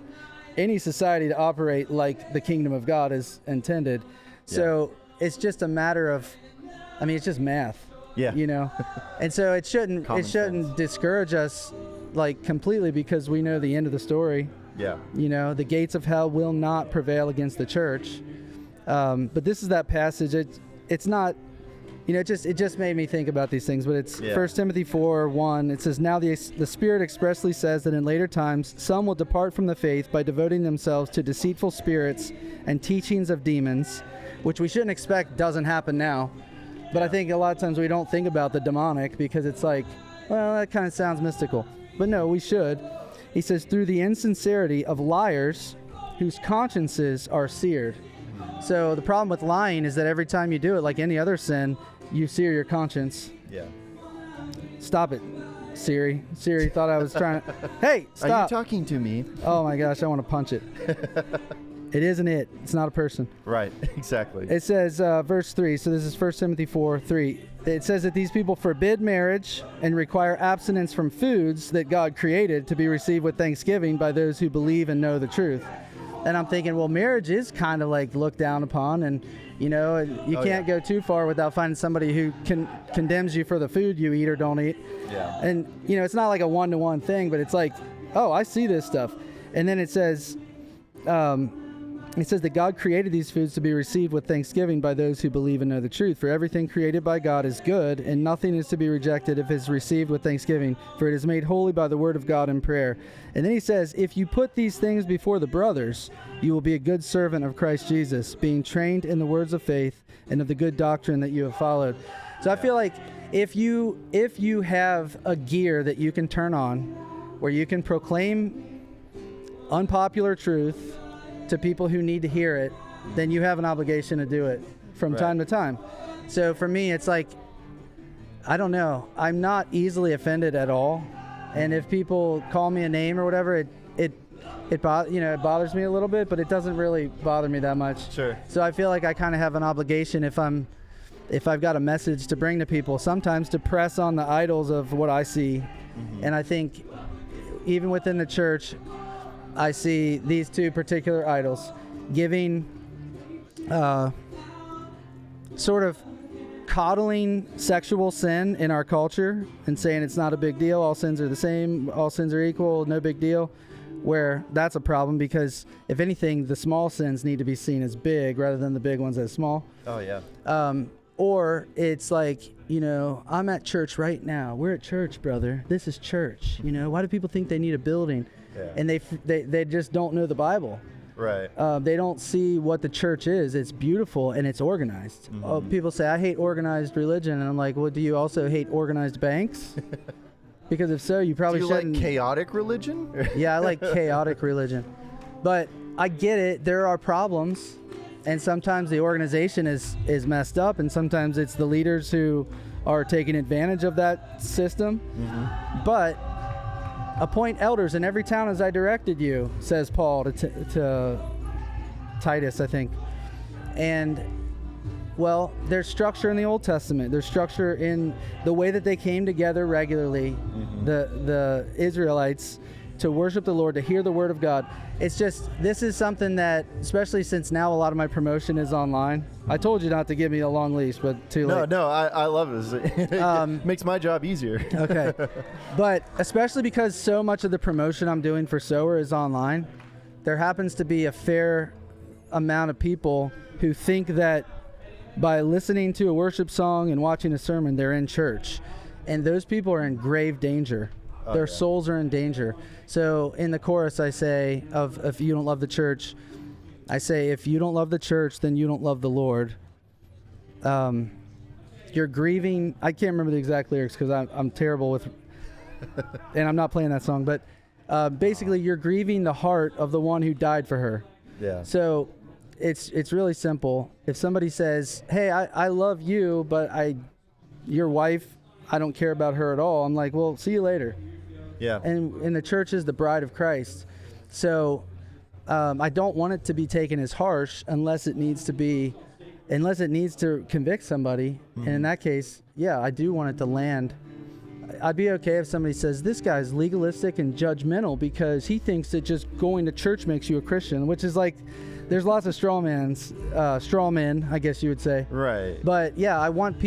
any society to operate like the kingdom of God is intended. So it's just a matter of, I mean, it's just math. Yeah. You know, and so it shouldn't discourage us like completely, because we know the end of the story. Yeah. You know, the gates of hell will not prevail against the church. But this is that passage. It's not, you know, it just made me think about these things. But it's 1 Timothy 4:1. It says, "Now the Spirit expressly says that in later times some will depart from the faith by devoting themselves to deceitful spirits and teachings of demons," which we shouldn't expect doesn't happen now. But I think a lot of times we don't think about the demonic because it's like, well, that kind of sounds mystical. But no, we should. He says, "Through the insincerity of liars whose consciences are seared." So the problem with lying is that every time you do it, like any other sin, you sear your conscience. Yeah. Stop it, Siri. Siri thought I was trying to... Hey, stop. Are you talking to me? Oh my gosh, I want to punch it. It isn't it. It's not a person. Right, exactly. It says, verse 3, so this is 1 Timothy 4:3. It says that these people forbid marriage and require abstinence from foods that God created to be received with thanksgiving by those who believe and know the truth. And I'm thinking, well, marriage is kind of like looked down upon, and you know, you can't go too far without finding somebody who condemns you for the food you eat or don't eat. Yeah. And you know, it's not like a one-to-one thing, but it's like, oh, I see this stuff. And then it says that God created these foods to be received with thanksgiving by those who believe and know the truth. For everything created by God is good, and nothing is to be rejected if it is received with thanksgiving, for it is made holy by the word of God in prayer. And then he says, if you put these things before the brothers, you will be a good servant of Christ Jesus, being trained in the words of faith and of the good doctrine that you have followed. So I feel like if you have a gear that you can turn on where you can proclaim unpopular truth to people who need to hear it, then you have an obligation to do it from time to time. So for me, it's like, I don't know, I'm not easily offended at all. And if people call me a name or whatever, it bothers me a little bit, but it doesn't really bother me that much. Sure. So I feel like I kind of have an obligation if I've got a message to bring to people, sometimes to press on the idols of what I see. Mm-hmm. And I think even within the church, I see these two particular idols giving, sort of coddling sexual sin in our culture and saying it's not a big deal, all sins are the same, all sins are equal, no big deal, where that's a problem because, if anything, the small sins need to be seen as big rather than the big ones as small. Oh, yeah. Or it's like, you know, I'm at church right now. We're at church, brother. This is church. You know, why do people think they need a building? Yeah. And they just don't know the Bible. Right. They don't see what the church is. It's beautiful and it's organized. Mm-hmm. People say, I hate organized religion. And I'm like, well, do you also hate organized banks? Because if so, you probably shouldn't. Do you like chaotic religion? Yeah, I like chaotic religion. But I get it. There are problems. And sometimes the organization is messed up. And sometimes it's the leaders who are taking advantage of that system. Mm-hmm. But appoint elders in every town as I directed you, says Paul to Titus, I think. And, well, there's structure in the Old Testament. There's structure in the way that they came together regularly, mm-hmm. the Israelites, to worship the Lord, to hear the word of God. It's just, this is something that, especially since now a lot of my promotion is online. I told you not to give me a long leash, but too late. No, I love this. It makes my job easier. Okay. But especially because so much of the promotion I'm doing for Sower is online, there happens to be a fair amount of people who think that by listening to a worship song and watching a sermon, they're in church. And those people are in grave danger. Their souls are in danger. So in the chorus, I say, if you don't love the church, I say, if you don't love the church, then you don't love the Lord. You're grieving. I can't remember the exact lyrics because I'm terrible with, and I'm not playing that song. But basically, you're grieving the heart of the one who died for her. Yeah. So it's really simple. If somebody says, hey, I love you, but your wife, I don't care about her at all. I'm like, well, see you later. Yeah. And the church is the bride of Christ. So I don't want it to be taken as harsh unless it needs to convict somebody. Mm-hmm. And in that case, yeah, I do want it to land I'd be okay if somebody says this guy's legalistic and judgmental because he thinks that just going to church makes you a Christian, which is like, there's lots of straw men, I guess you would say. Right. But yeah, I want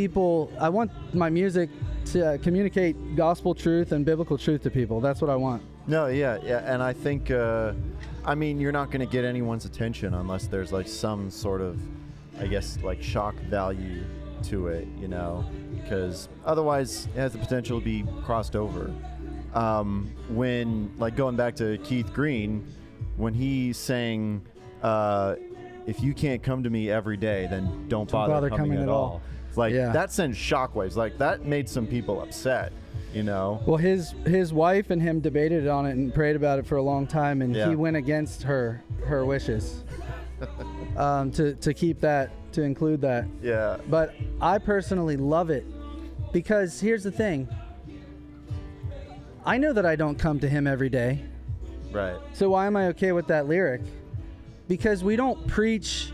my music to communicate gospel truth and biblical truth to people. That's what I want. No, yeah, and I think, I mean, you're not going to get anyone's attention unless there's like some sort of, I guess, like shock value to it, you know, because otherwise it has the potential to be crossed over. When, like, going back to Keith Green, when he sang, if you can't come to me every day, then don't bother coming at all. Like, that sends shockwaves. Like, that made some people upset, you know? Well, his wife and him debated on it and prayed about it for a long time, and he went against her wishes to keep that, to include that. Yeah. But I personally love it because here's the thing. I know that I don't come to him every day. Right. So why am I okay with that lyric? Because we don't preach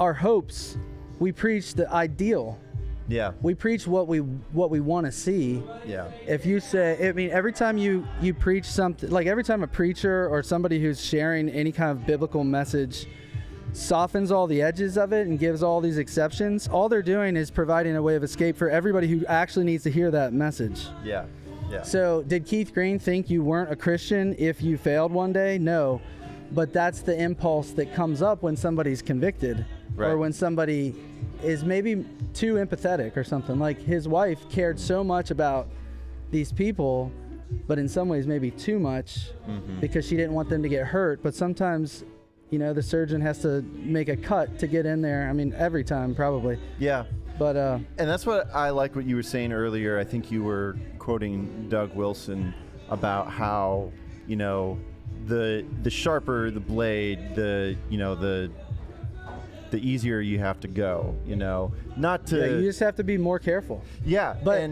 our hopes. We preach the ideal. Yeah. We preach what we want to see. Yeah. If you say, I mean, every time you preach something, like every time a preacher or somebody who's sharing any kind of biblical message softens all the edges of it and gives all these exceptions, all they're doing is providing a way of escape for everybody who actually needs to hear that message. Yeah. Yeah. So did Keith Green think you weren't a Christian if you failed one day? No. But that's the impulse that comes up when somebody's convicted, right, or when somebody is maybe too empathetic or something. Like his wife cared so much about these people, but in some ways maybe too much, because she didn't want them to get hurt. But sometimes, you know, the surgeon has to make a cut to get in there. I mean, every time probably. Yeah. But and that's what I like what you were saying earlier. I think you were quoting Doug Wilson about how, you know, the sharper the blade, the easier you have to go, you know, not to. Yeah, you just have to be more careful. Yeah, but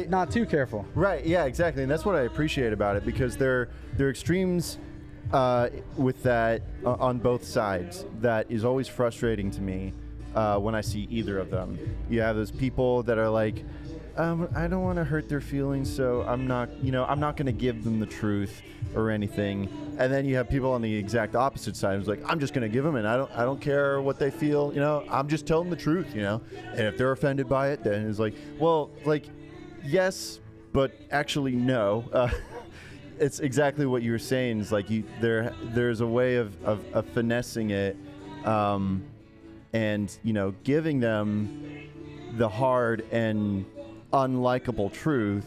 not too careful. Right. Yeah. Exactly. And that's what I appreciate about it, because there are extremes with that on both sides. That is always frustrating to me when I see either of them. You have those people that are like, I don't want to hurt their feelings, so I'm not going to give them the truth or anything. And then you have people on the exact opposite side who's like, I'm just going to give them, and I don't care what they feel, you know, I'm just telling the truth, you know. And if they're offended by it, then it's like, well, like, yes, but actually no. It's exactly what you were saying. It's like there's a way of finessing it, and, you know, giving them the hard and unlikable truth,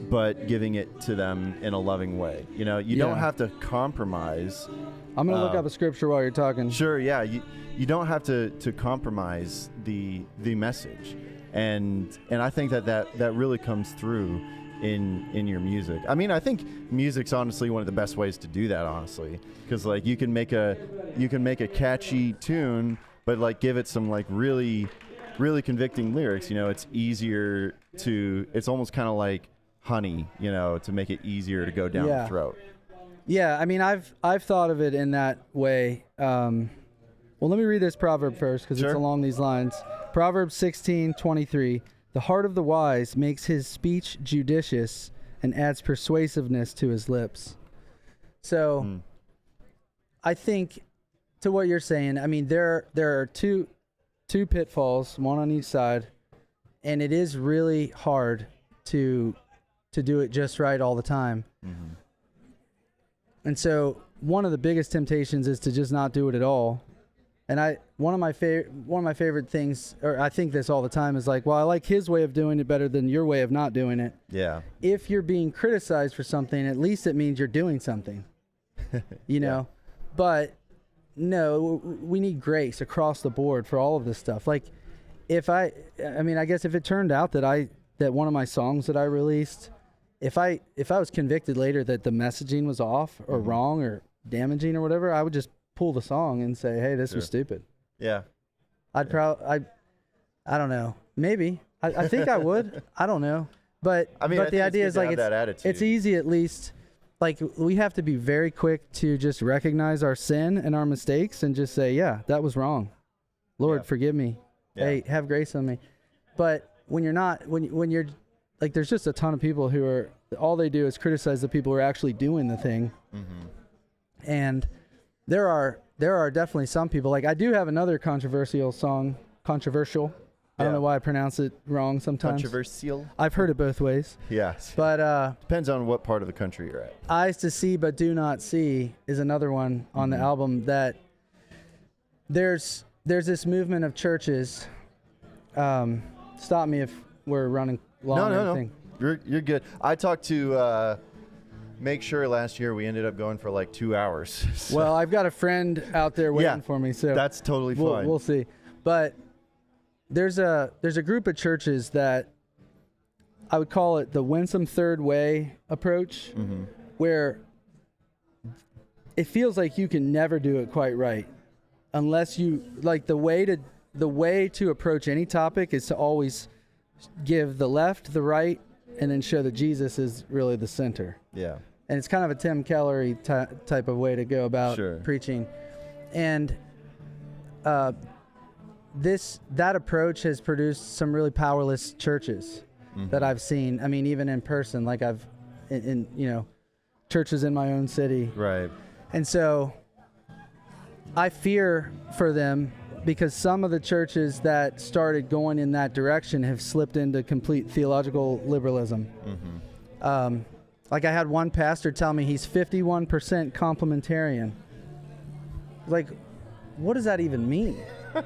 but giving it to them in a loving way. You know, you don't have to compromise. I'm going to look up a scripture while you're talking. Sure, yeah. You don't have to compromise the message. And I think that really comes through in your music. I mean, I think music's honestly one of the best ways to do that, honestly, because like you can make a catchy tune, but like give it some like really convicting lyrics. You know, it's easier to, it's almost kind of like honey, you know, to make it easier to go down the throat. Yeah, I mean, I've thought of it in that way. Well, let me read this proverb first, because it's along these lines. Proverbs 16:23. The heart of the wise makes his speech judicious and adds persuasiveness to his lips. So I think, to what you're saying, I mean, there are two pitfalls, one on each side, and it is really hard to do it just right all the time. And so one of the biggest temptations is to just not do it at all. And one of my favorite things, or I think this all the time, is like, well, I like his way of doing it better than your way of not doing it. Yeah. If you're being criticized for something, at least it means you're doing something. You know? But no, we need grace across the board for all of this stuff. Like, I guess if it turned out that one of my songs that I released, if I was convicted later that the messaging was off or wrong or damaging or whatever, I would just pull the song and say, hey, this was stupid. Yeah. I don't know. Maybe. I think I would. I don't know. But the idea is like, it's easy at least. Like, we have to be very quick to just recognize our sin and our mistakes and just say, yeah, that was wrong. Lord, forgive me. Yeah. Hey, have grace on me. But when you're not, when you're like there's just a ton of people who are, all they do is criticize the people who are actually doing the thing. And there are definitely some people, like I do have another controversial. I don't know why I pronounce it wrong sometimes. Controversial. I've heard it both ways. Yes. But depends on what part of the country you're at. Eyes to See But Do Not See is another one on the album that there's this movement of churches. Stop me if we're running long. No. You're good. I talked to Make Sure last year. We ended up going for like 2 hours. So. Well, I've got a friend out there waiting for me, so that's totally fine. We'll see. But there's a group of churches that I would call it the Winsome Third Way approach, where it feels like you can never do it quite right unless you like the way to approach any topic is to always give the left, the right, and then show that Jesus is really the center. Yeah. And it's kind of a Tim Keller type of way to go about preaching. And that approach has produced some really powerless churches that I've seen. I mean, even in person, like I've in churches in my own city. Right. And so I fear for them because some of the churches that started going in that direction have slipped into complete theological liberalism. Like I had one pastor tell me he's 51% complementarian. Like, what does that even mean? I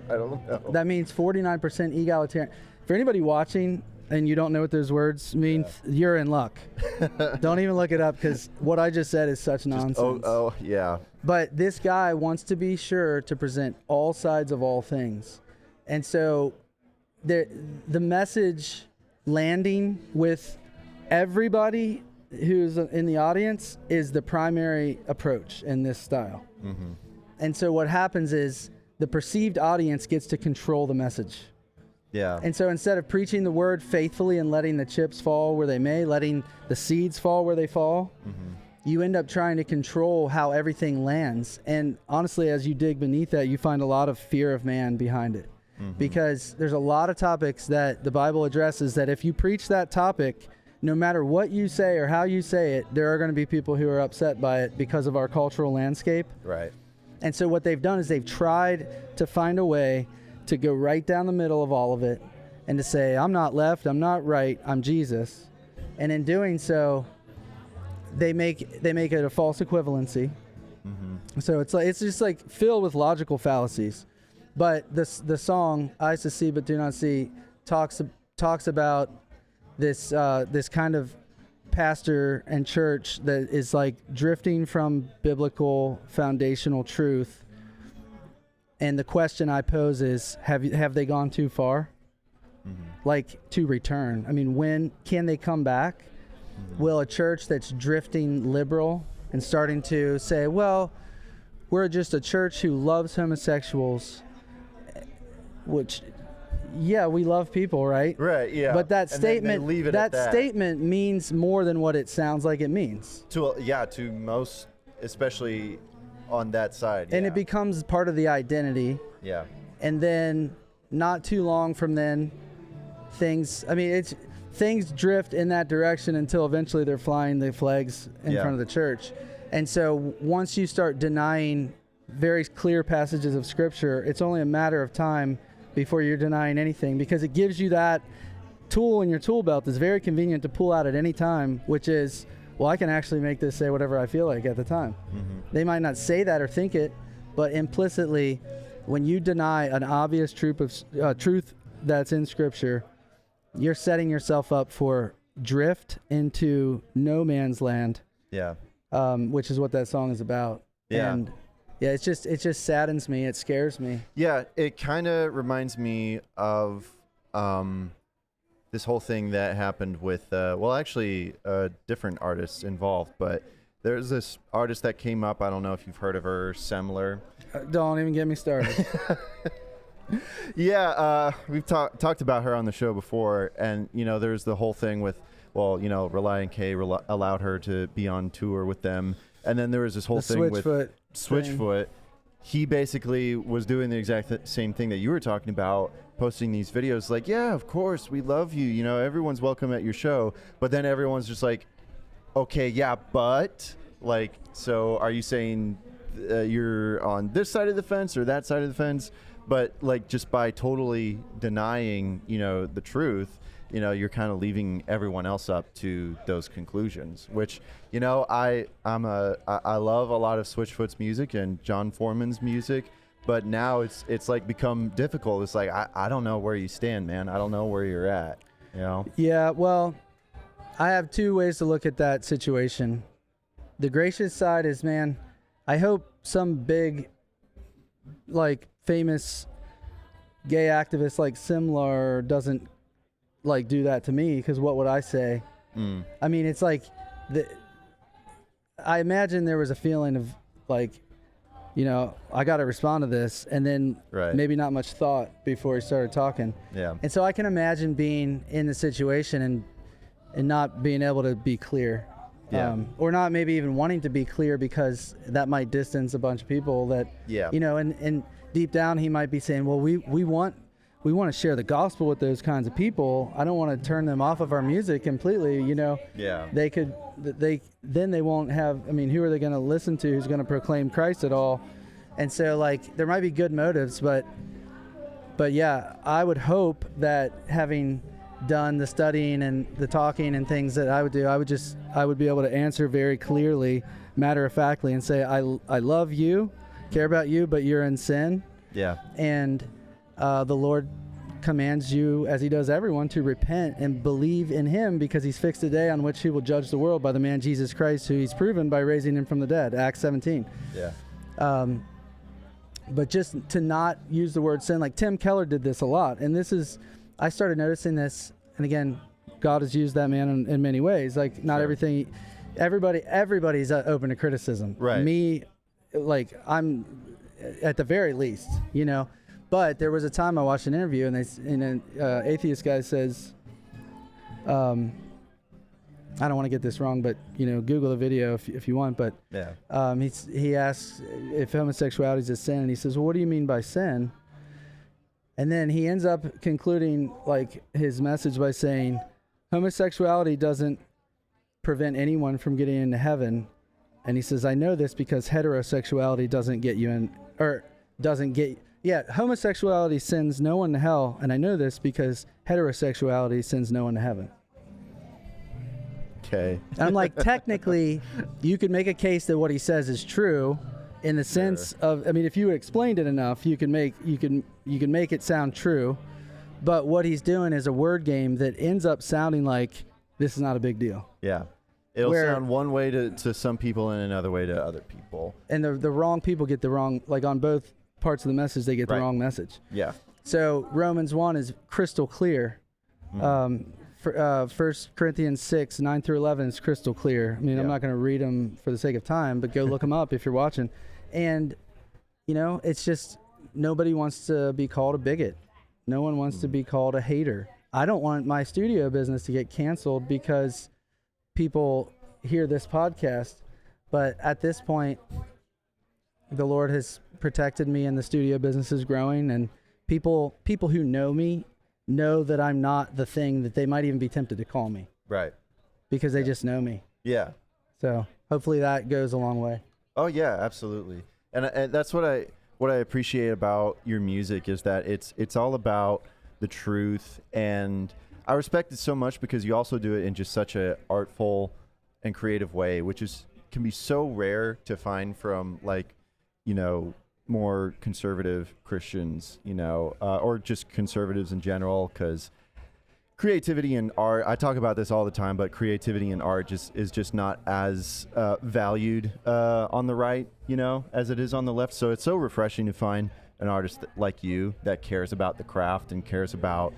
don't know. That means 49% egalitarian. For anybody watching and you don't know what those words mean, you're in luck. Don't even look it up because what I just said is such nonsense. Oh, yeah. But this guy wants to be sure to present all sides of all things. And so the message landing with everybody who's in the audience is the primary approach in this style. And so what happens is the perceived audience gets to control the message. Yeah. And so instead of preaching the word faithfully and letting the chips fall where they may, letting the seeds fall where they fall, you end up trying to control how everything lands. And honestly, as you dig beneath that, you find a lot of fear of man behind it. Because there's a lot of topics that the Bible addresses that if you preach that topic, no matter what you say or how you say it, there are going to be people who are upset by it because of our cultural landscape. Right. And so what they've done is they've tried to find a way to go right down the middle of all of it and to say, I'm not left, I'm not right, I'm Jesus. And in doing so, they make it a false equivalency. So it's just like filled with logical fallacies. But the song Eyes to See But Do Not See talks about this kind of pastor and church that is like drifting from biblical foundational truth. And the question I pose is, have they gone too far? Like to return? I mean, when can they come back? Will a church that's drifting liberal and starting to say, well, we're just a church who loves homosexuals, which, yeah, we love people, right? Right, yeah. But that And then they statement, leave it at that. statement means more than what it sounds like it means. To most, especially on that side. And it becomes part of the identity. Yeah. And then not too long from then, things drift in that direction until eventually they're flying the flags in front of the church. And so once you start denying very clear passages of Scripture, it's only a matter of time before you're denying anything, because it gives you that tool in your tool belt that's very convenient to pull out at any time, which is, well, I can actually make this say whatever I feel like at the time. They might not say that or think it, but implicitly, when you deny an obvious truth that's in Scripture, you're setting yourself up for drift into no man's land. Yeah. Which is what that song is about. Yeah. And yeah, it just saddens me. It scares me. Yeah, it kind of reminds me of this whole thing that happened with, different artists involved, but there's this artist that came up. I don't know if you've heard of her, Semler. Don't even get me started. Yeah, we've talked about her on the show before, and there's the whole thing with, Relient K allowed her to be on tour with them, and then there was this whole thing with Switchfoot, he basically was doing the exact same thing that you were talking about, posting these videos like, yeah, of course, we love you. You know, everyone's welcome at your show. But then everyone's just like, okay, yeah, but like, so are you saying you're on this side of the fence or that side of the fence? But like, just by totally denying, you know, the truth, you know, you're kind of leaving everyone else up to those conclusions, which, you know, I love a lot of Switchfoot's music and John Foreman's music, but now it's like become difficult. It's like, I don't know where you stand, man. I don't know where you're at, you know? Yeah, well, I have two ways to look at that situation. The gracious side is, man, I hope some big, like, famous gay activist like Simlar doesn't like do that to me, because what would I say? I mean, it's like I imagine there was a feeling of like, you know, I got to respond to this, and then maybe not much thought before he started talking. Yeah. And so I can imagine being in the situation and not being able to be clear. Yeah. Or not maybe even wanting to be clear, because that might distance a bunch of people that, you know, and deep down he might be saying, well, we want to share the gospel with those kinds of people. I don't want to turn them off of our music completely, you know. Yeah. Then they won't have, I mean, who are they going to listen to who's going to proclaim Christ at all? And so, like, there might be good motives, but yeah, I would hope that having done the studying and the talking and things that I would do, I would be able to answer very clearly, matter-of-factly, and say, I love you, care about you, but you're in sin. Yeah. And the Lord commands you, as he does everyone, to repent and believe in him, because he's fixed a day on which he will judge the world by the man Jesus Christ, who he's proven by raising him from the dead. Acts 17. Yeah. But just to not use the word sin, like Tim Keller did this a lot. And I started noticing this, and again, God has used that man in many ways. Like, not everything, everybody's open to criticism. Right. Me, like, I'm at the very least, you know. But there was a time I watched an interview, and an atheist guy says, I don't want to get this wrong, but, you know, Google the video if you want. But he asks if homosexuality is a sin, and he says, well, what do you mean by sin? And then he ends up concluding, like, his message by saying, homosexuality doesn't prevent anyone from getting into heaven. And he says, I know this because heterosexuality doesn't get you in, or doesn't get, homosexuality sends no one to hell. And I know this because heterosexuality sends no one to heaven. Okay. And I'm like, technically, you could make a case that what he says is true, in the sense of, I mean, if you explained it enough, you can make it sound true. But what he's doing is a word game that ends up sounding like this is not a big deal. Yeah. It'll sound one way to some people and another way to other people. And the wrong people get the wrong, like, on both parts of the message, they get the wrong message. Yeah. So Romans 1 is crystal clear. 1 Corinthians 6, 9 through 11 is crystal clear. I mean, I'm not going to read them for the sake of time, but go look them up if you're watching. And, you know, it's just, nobody wants to be called a bigot. No one wants to be called a hater. I don't want my studio business to get canceled because people hear this podcast. But at this point, the Lord has protected me, and the studio business is growing. And people who know me know that I'm not the thing that they might even be tempted to call me. Right. Because they just know me. Yeah. So hopefully that goes a long way. Oh yeah, absolutely. And that's what I appreciate about your music, is that it's all about the truth, and I respect it so much because you also do it in just such a artful and creative way, which can be so rare to find from, like, you know, more conservative Christians, you know, or just conservatives in general, because creativity and art, I talk about this all the time, but creativity and art is just not as valued on the right, you know, as it is on the left. So it's so refreshing to find an artist like you that cares about the craft and cares about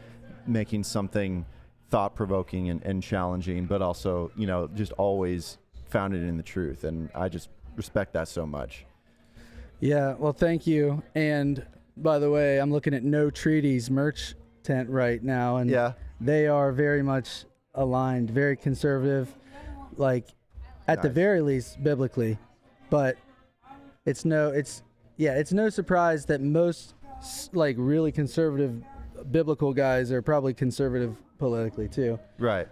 making something thought-provoking and challenging, but also, you know, just always founded in the truth. And I just respect that so much. Yeah, well, thank you. And by the way, I'm looking at No Treaties merch tent right now, and they are very much aligned, very conservative, like at the very least biblically, but it's it's no surprise that most like really conservative biblical guys are probably conservative politically too. Right.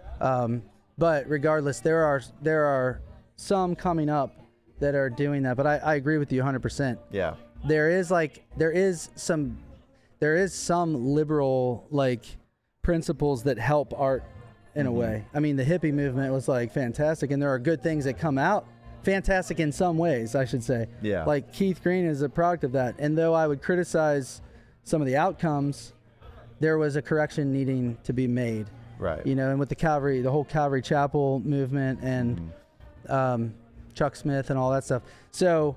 But regardless, there are some coming up that are doing that. But I agree with you 100%. Yeah. There is some liberal like principles that help art in a way. I mean, the hippie movement was like fantastic, and there are good things that come out. Fantastic in some ways, I should say. Yeah. Like Keith Green is a product of that. And though I would criticize some of the outcomes, there was a correction needing to be made. Right. You know, and with the whole Calvary Chapel movement and Chuck Smith and all that stuff. So,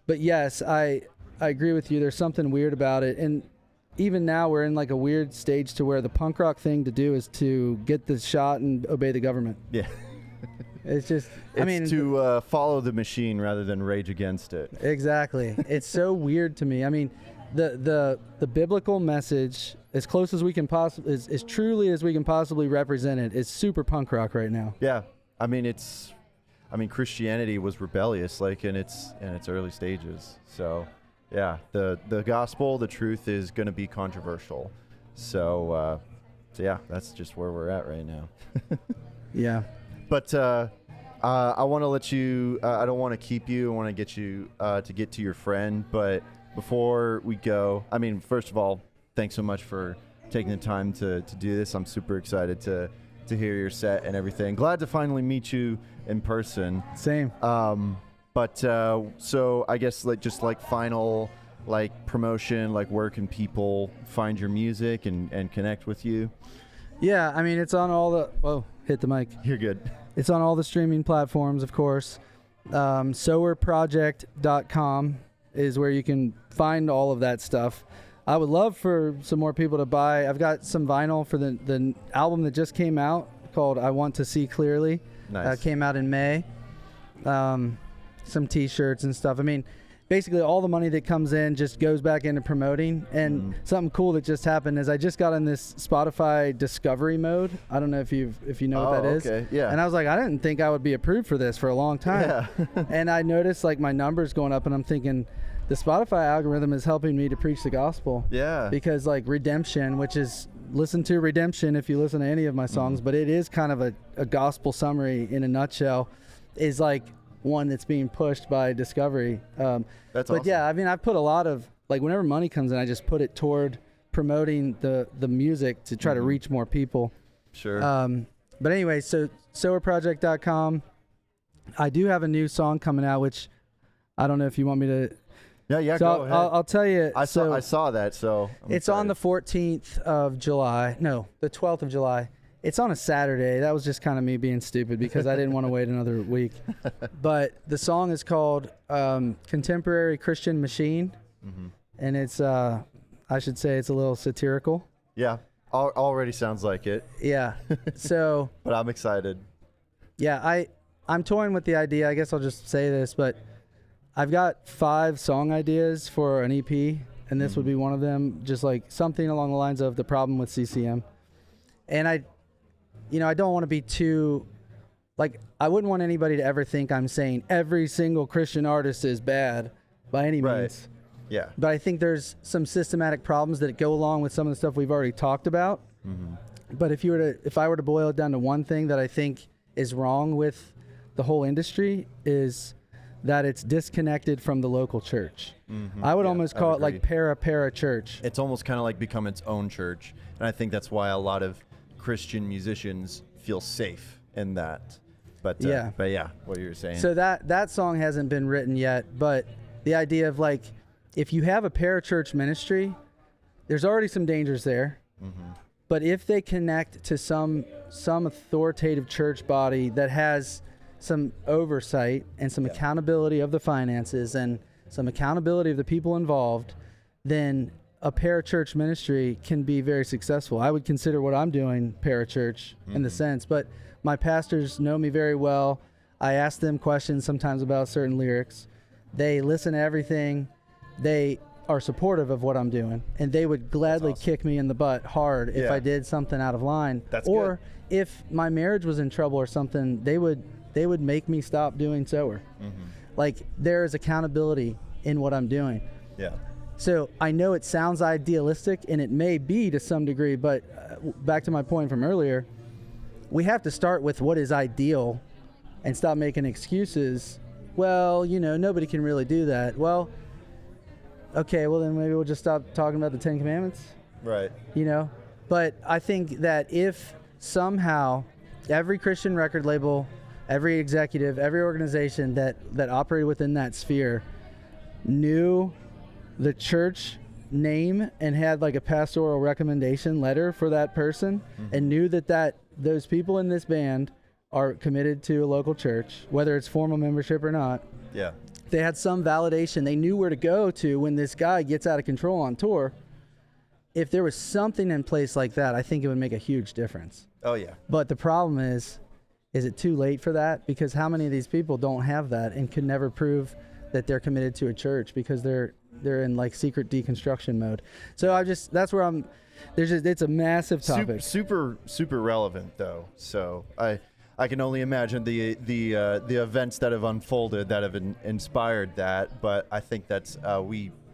but yes, I agree with you. There's something weird about it. And even now we're in like a weird stage to where the punk rock thing to do is to get the shot and obey the government. Yeah. It's just, it's to follow the machine rather than rage against it. Exactly. It's so weird to me. I mean, the biblical message, as close as we can possibly, as truly as we can possibly represent it, is super punk rock right now. Yeah. I mean, Christianity was rebellious, like in its early stages. So, yeah, the gospel, the truth is going to be controversial. So yeah, that's just where we're at right now. Yeah. But I want to let you, I don't want to keep you. I want to get you to get to your friend. But before we go, I mean, first of all, thanks so much for taking the time to do this. I'm super excited to hear your set and everything. Glad to finally meet you in person. Same. But so I guess like final like promotion, like where can people find your music and connect with you? Yeah, I mean, it's on all the, whoa, hit the mic. You're good. It's on all the streaming platforms, of course. Sowerproject.com is where you can find all of that stuff. I would love for some more people to buy. I've got some vinyl for the album that just came out called I Want to See Clearly. Nice. Came out in May. Some t-shirts and stuff. I mean, basically all the money that comes in just goes back into promoting. And something cool that just happened is I just got in this Spotify discovery mode. I don't know if you know what that is. Okay. Yeah. And I was like, I didn't think I would be approved for this for a long time. Yeah. And I noticed like my numbers going up, and I'm thinking the Spotify algorithm is helping me to preach the gospel. Yeah. Because like Redemption, which is, listen to Redemption if you listen to any of my songs, but it is kind of a gospel summary in a nutshell, is like one that's being pushed by Discovery. That's but awesome. yeah, I mean, I put a lot of, like, whenever money comes in, I just put it toward promoting the music to try to reach more people. Sure. But anyway, so sowerproject.com. I do have a new song coming out, which I don't know if you want me to. Yeah, So go ahead. I'll tell you. I saw that, so it's on the 14th of July. No, the 12th of July. It's on a Saturday. That was just kind of me being stupid because I didn't want to wait another week. But the song is called Contemporary Christian Machine. And it's, I should say it's a little satirical. Yeah, already sounds like it. Yeah. So. But I'm excited. Yeah, I'm toying with the idea. I guess I'll just say this, but I've got 5 song ideas for an EP, and this would be one of them, just like something along the lines of The Problem with CCM. And I don't want to be too, like, I wouldn't want anybody to ever think I'm saying every single Christian artist is bad by any means. Yeah. But I think there's some systematic problems that go along with some of the stuff we've already talked about. But if I were to boil it down to one thing that I think is wrong with the whole industry is that it's disconnected from the local church. I would almost call it like para church. It's almost kind of like become its own church. And I think that's why a lot of Christian musicians feel safe in that. But yeah, what you were saying. So that song hasn't been written yet, but the idea of like, if you have a parachurch ministry, there's already some dangers there. But if they connect to some authoritative church body that has some oversight and some accountability of the finances and some accountability of the people involved, then a parachurch ministry can be very successful. I would consider what I'm doing parachurch in the sense, but my pastors know me very well. I ask them questions sometimes about certain lyrics. They listen to everything. They are supportive of what I'm doing, and they would gladly kick me in the butt hard if I did something out of line. Or if my marriage was in trouble or something, they would make me stop doing Sower. Like, there is accountability in what I'm doing. Yeah. So I know it sounds idealistic, and it may be to some degree, but back to my point from earlier, we have to start with what is ideal and stop making excuses. Well, nobody can really do that. Well, okay, well then maybe we'll just stop talking about the 10 Commandments. Right. But I think that if somehow every Christian record label, every executive, every organization that operated within that sphere knew the church name and had like a pastoral recommendation letter for that person, and knew that those people in this band are committed to a local church, whether it's formal membership or not. Yeah. They had some validation. They knew where to go to when this guy gets out of control on tour. If there was something in place like that, I think it would make a huge difference. Oh, yeah. But the problem is it too late for that? Because how many of these people don't have that and could never prove that they're committed to a church because they're in like secret deconstruction mode. So that's where it's a massive topic. Super relevant though. So I can only imagine the events that have unfolded that have inspired that. But I think that's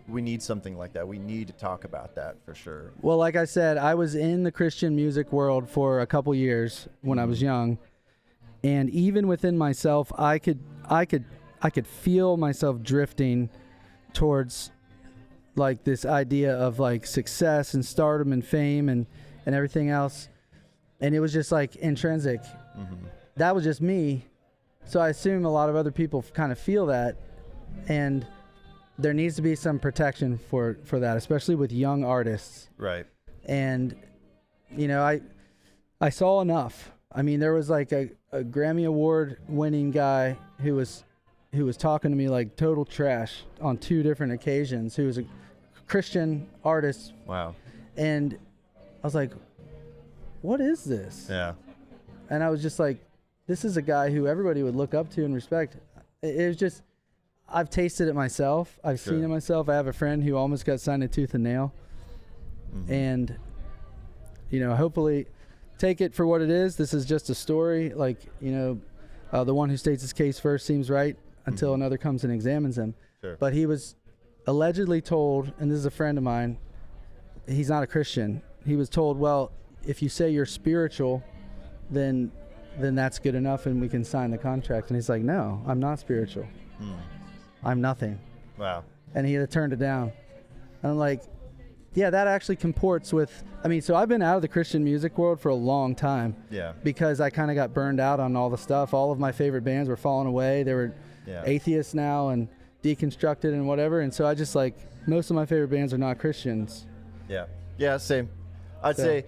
we need something like that. We need to talk about that for sure. Well, like I said, I was in the Christian music world for a couple years when I was young, and even within myself, I could feel myself drifting towards like this idea of like success and stardom and fame and everything else. And it was just like intrinsic. That was just me. So I assume a lot of other people kind of feel that, and there needs to be some protection for that, especially with young artists. Right. And, I saw enough. I mean, there was like a Grammy Award winning guy who was talking to me like total trash on 2 different occasions, who was a Christian artist. Wow. And I was like, what is this? Yeah. And I was just like, this is a guy who everybody would look up to and respect. It was just, I've tasted it myself. I've seen it myself. I have a friend who almost got signed to tooth and nail. And, hopefully take it for what it is. This is just a story. Like, the one who states his case first seems right until another comes and examines him. Sure. But he was allegedly told, and this is a friend of mine, he's not a Christian. He was told, well, if you say you're spiritual, then that's good enough and we can sign the contract. And he's like, no, I'm not spiritual. I'm nothing. Wow. And he had turned it down. And I'm like, yeah, that actually comports with, so I've been out of the Christian music world for a long time. Yeah. Because I kind of got burned out on all the stuff. All of my favorite bands were falling away. They were atheists now and deconstructed and whatever. And so I just most of my favorite bands are not Christians. Yeah. Yeah, same. I'd say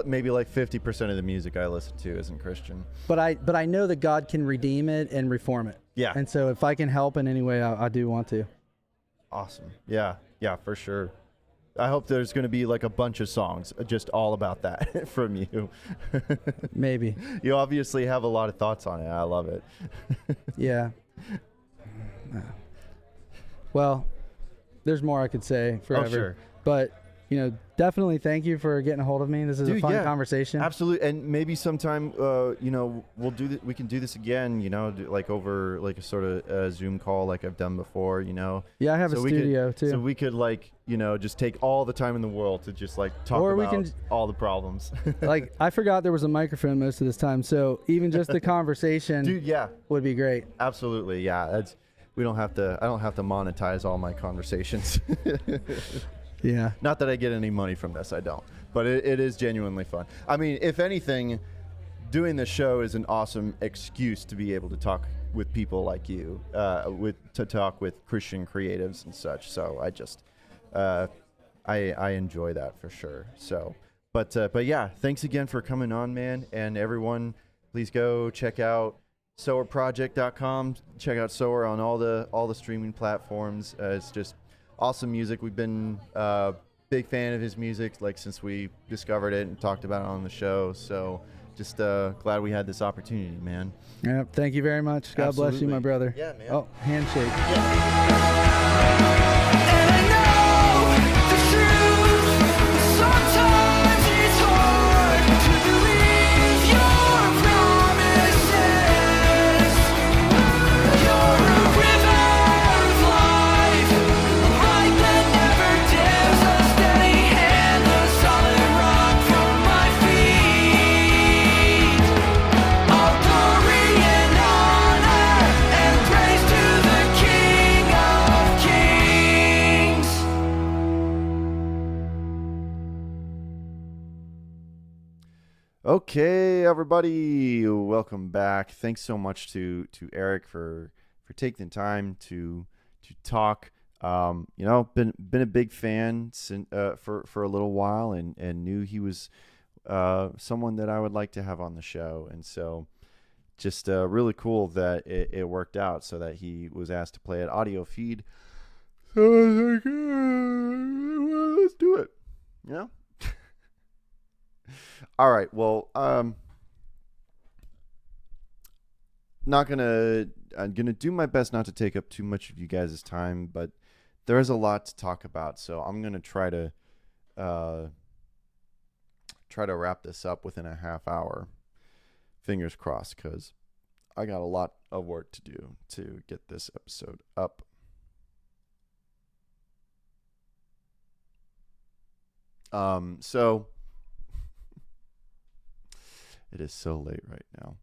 maybe like 50% of the music I listen to isn't Christian. But I know that God can redeem it and reform it. Yeah. And so if I can help in any way, I do want to. Awesome. Yeah. Yeah, for sure. I hope there's going to be like a bunch of songs just all about that from you. Maybe. You obviously have a lot of thoughts on it. I love it. Yeah. Well, there's more I could say forever. Oh, sure. But, definitely thank you for getting a hold of me. This is a fun conversation. Absolutely. And maybe sometime, we'll do we can do this again, like over like a sort of Zoom call like I've done before, Yeah, I have a studio too. So we could just take all the time in the world to just talk about all the problems. I forgot there was a microphone most of this time. So even just the conversation would be great. Absolutely. Yeah. I don't have to monetize all my conversations. Yeah. Not that I get any money from this, I don't. But it is genuinely fun. I mean, if anything, doing this show is an awesome excuse to be able to talk with people like you, to talk with Christian creatives and such. So I just, I enjoy that for sure. So, but yeah, thanks again for coming on, man. And everyone, please go check out sowerproject.com. Check out Sower on all the streaming platforms. It's just awesome music. We've been a big fan of his music since we discovered it and talked about it on the show. So just glad we had this opportunity, man. Yeah, thank you very much. God bless you, my brother. Yeah, man. Oh, handshake. Yeah. You're a river of life, right there. Okay, everybody, welcome back. Thanks so much to Eric for taking the time to talk. Been a big fan for a little while, and knew he was someone that I would like to have on the show, and so just really cool that it worked out so that he was asked to play at Audiofeed. So I was like, well, let's do it. You know. All right. Well, I'm gonna do my best not to take up too much of you guys' time, but there is a lot to talk about, so I'm gonna try to wrap this up within a half hour. Fingers crossed, because I got a lot of work to do to get this episode up. So it is so late right now.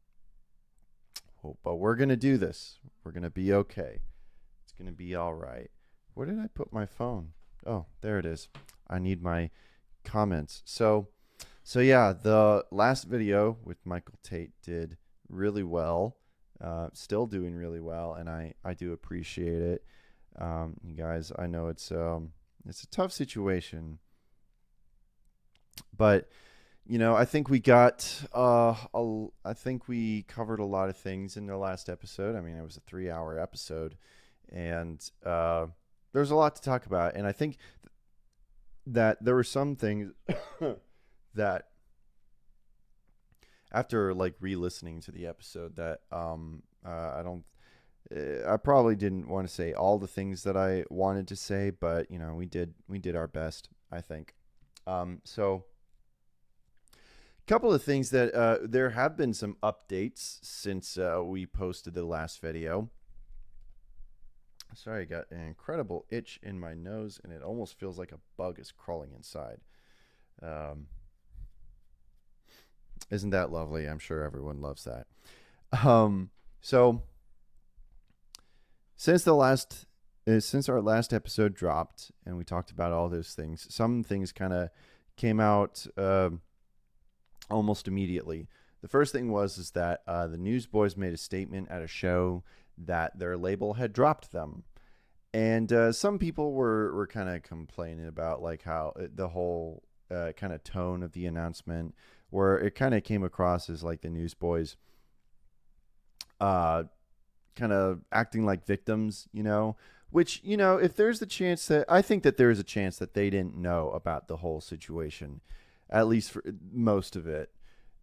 Oh, but we're going to do this. We're going to be okay. It's going to be all right. Where did I put my phone? Oh, there it is. I need my comments. So yeah, the last video with Michael Tait did really well. Still doing really well, and I do appreciate it. You guys, I know it's a tough situation, but I think we got I think we covered a lot of things in the last episode. I mean, it was a 3-hour episode, and there's a lot to talk about. And I think that there were some things that, after like re-listening to the episode, that I probably didn't want to say all the things that I wanted to say, but we did our best, I think. So couple of things that there have been some updates since we posted the last video. Sorry, I got an incredible itch in my nose, and it almost feels like a bug is crawling inside. Isn't that lovely? I'm sure everyone loves that. So since our last episode dropped and we talked about all those things, some things kind of came out almost immediately. The first thing is that the Newsboys made a statement at a show that their label had dropped them, and some people were kind of complaining about like how the whole kind of tone of the announcement, where it kind of came across as like the Newsboys kind of acting like victims, which, if there's the chance that, I think that there's a chance that they didn't know about the whole situation. At least for most of it,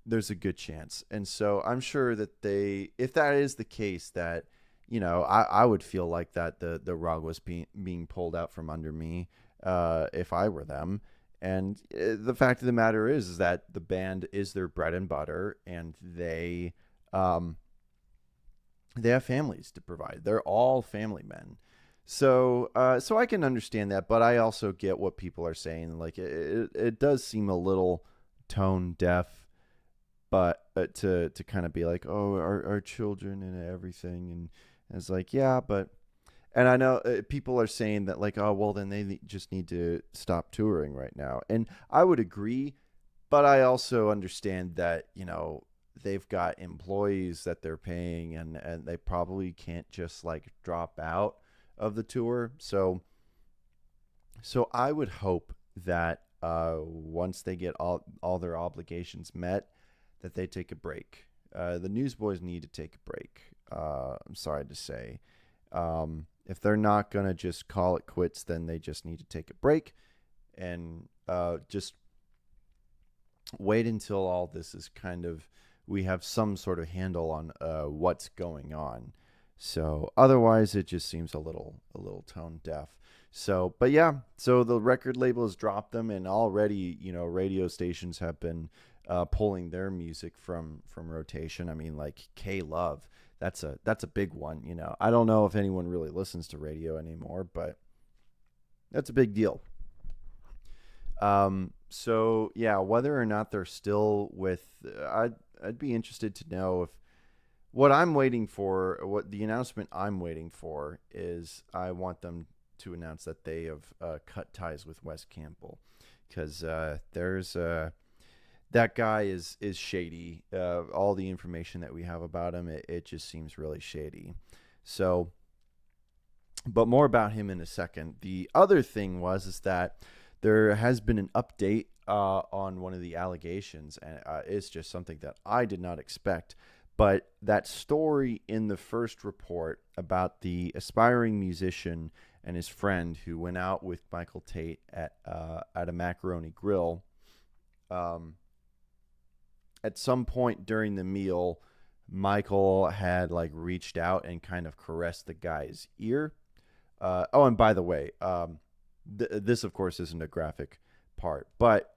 there's a good chance. And so I'm sure that if that is the case, that, I would feel like that the rug was being pulled out from under me if I were them. And the fact of the matter is that the band is their bread and butter, and they have families to provide. They're all family men. So I can understand that, but I also get what people are saying. Like it does seem a little tone deaf, but to kind of be like, oh, our children and everything, and it's like, yeah, but, and I know people are saying that like, oh, well, then they just need to stop touring right now, and I would agree, but I also understand that they've got employees that they're paying, and they probably can't just like drop out of the tour. So I would hope that once they get all their obligations met, that they take a break. The Newsboys need to take a break. I'm sorry to say. If they're not going to just call it quits, then they just need to take a break and just wait until all this is we have some sort of handle on what's going on. So otherwise, it just seems a little tone deaf. So, but yeah, so the record label has dropped them, and already, radio stations have been pulling their music from rotation. I mean, like K-Love, that's a big one. I don't know if anyone really listens to radio anymore, but that's a big deal. So yeah, whether or not they're still with, I'd be interested to know if. What the announcement I'm waiting for is I want them to announce that they have cut ties with Wes Campbell, because that guy is shady. All the information that we have about him, it just seems really shady. So, but more about him in a second. The other thing is that there has been an update on one of the allegations, and it's just something that I did not expect. But that story in the first report about the aspiring musician and his friend who went out with Michael Tait at a macaroni grill. At some point during the meal, Michael had like reached out and kind of caressed the guy's ear. And by the way, this of course isn't a graphic part, but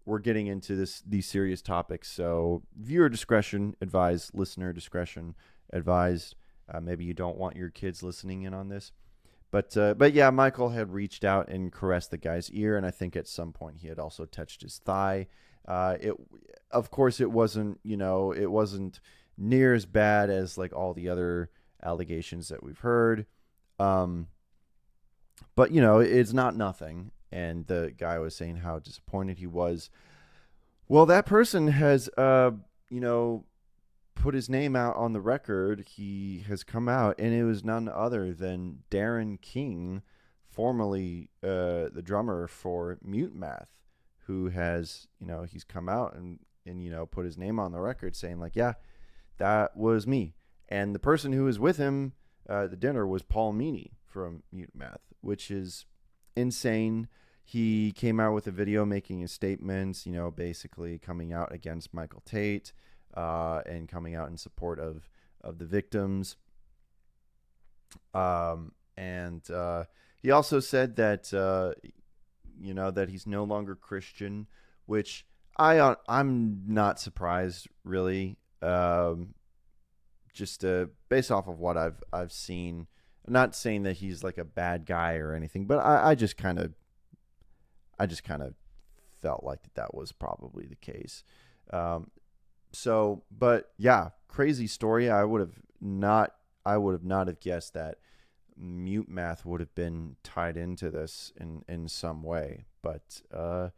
we're getting into these serious topics. So viewer discretion advised, listener discretion advised. Maybe you don't want your kids listening in on this. But yeah, Michael had reached out and caressed the guy's ear, and I think at some point he had also touched his thigh. Of course, it wasn't near as bad as like all the other allegations that we've heard. But it's not nothing. And the guy was saying how disappointed he was. Well, that person has, put his name out on the record. He has come out, and it was none other than Darren King, formerly the drummer for Mute Math, who has, he's come out and put his name on the record saying like, yeah, that was me. And the person who was with him at the dinner was Paul Meany from Mute Math, which is insane. He came out with a video making his statements, basically coming out against Michael Tait and coming out in support of the victims. And he also said that, that he's no longer Christian, which I'm not surprised, really. Just based off of what I've seen. I'm not saying that he's like a bad guy or anything, but I just kind of felt like that was probably the case. But yeah, crazy story. I would have not have guessed that Mute Math would have been tied into this in some way. But yeah,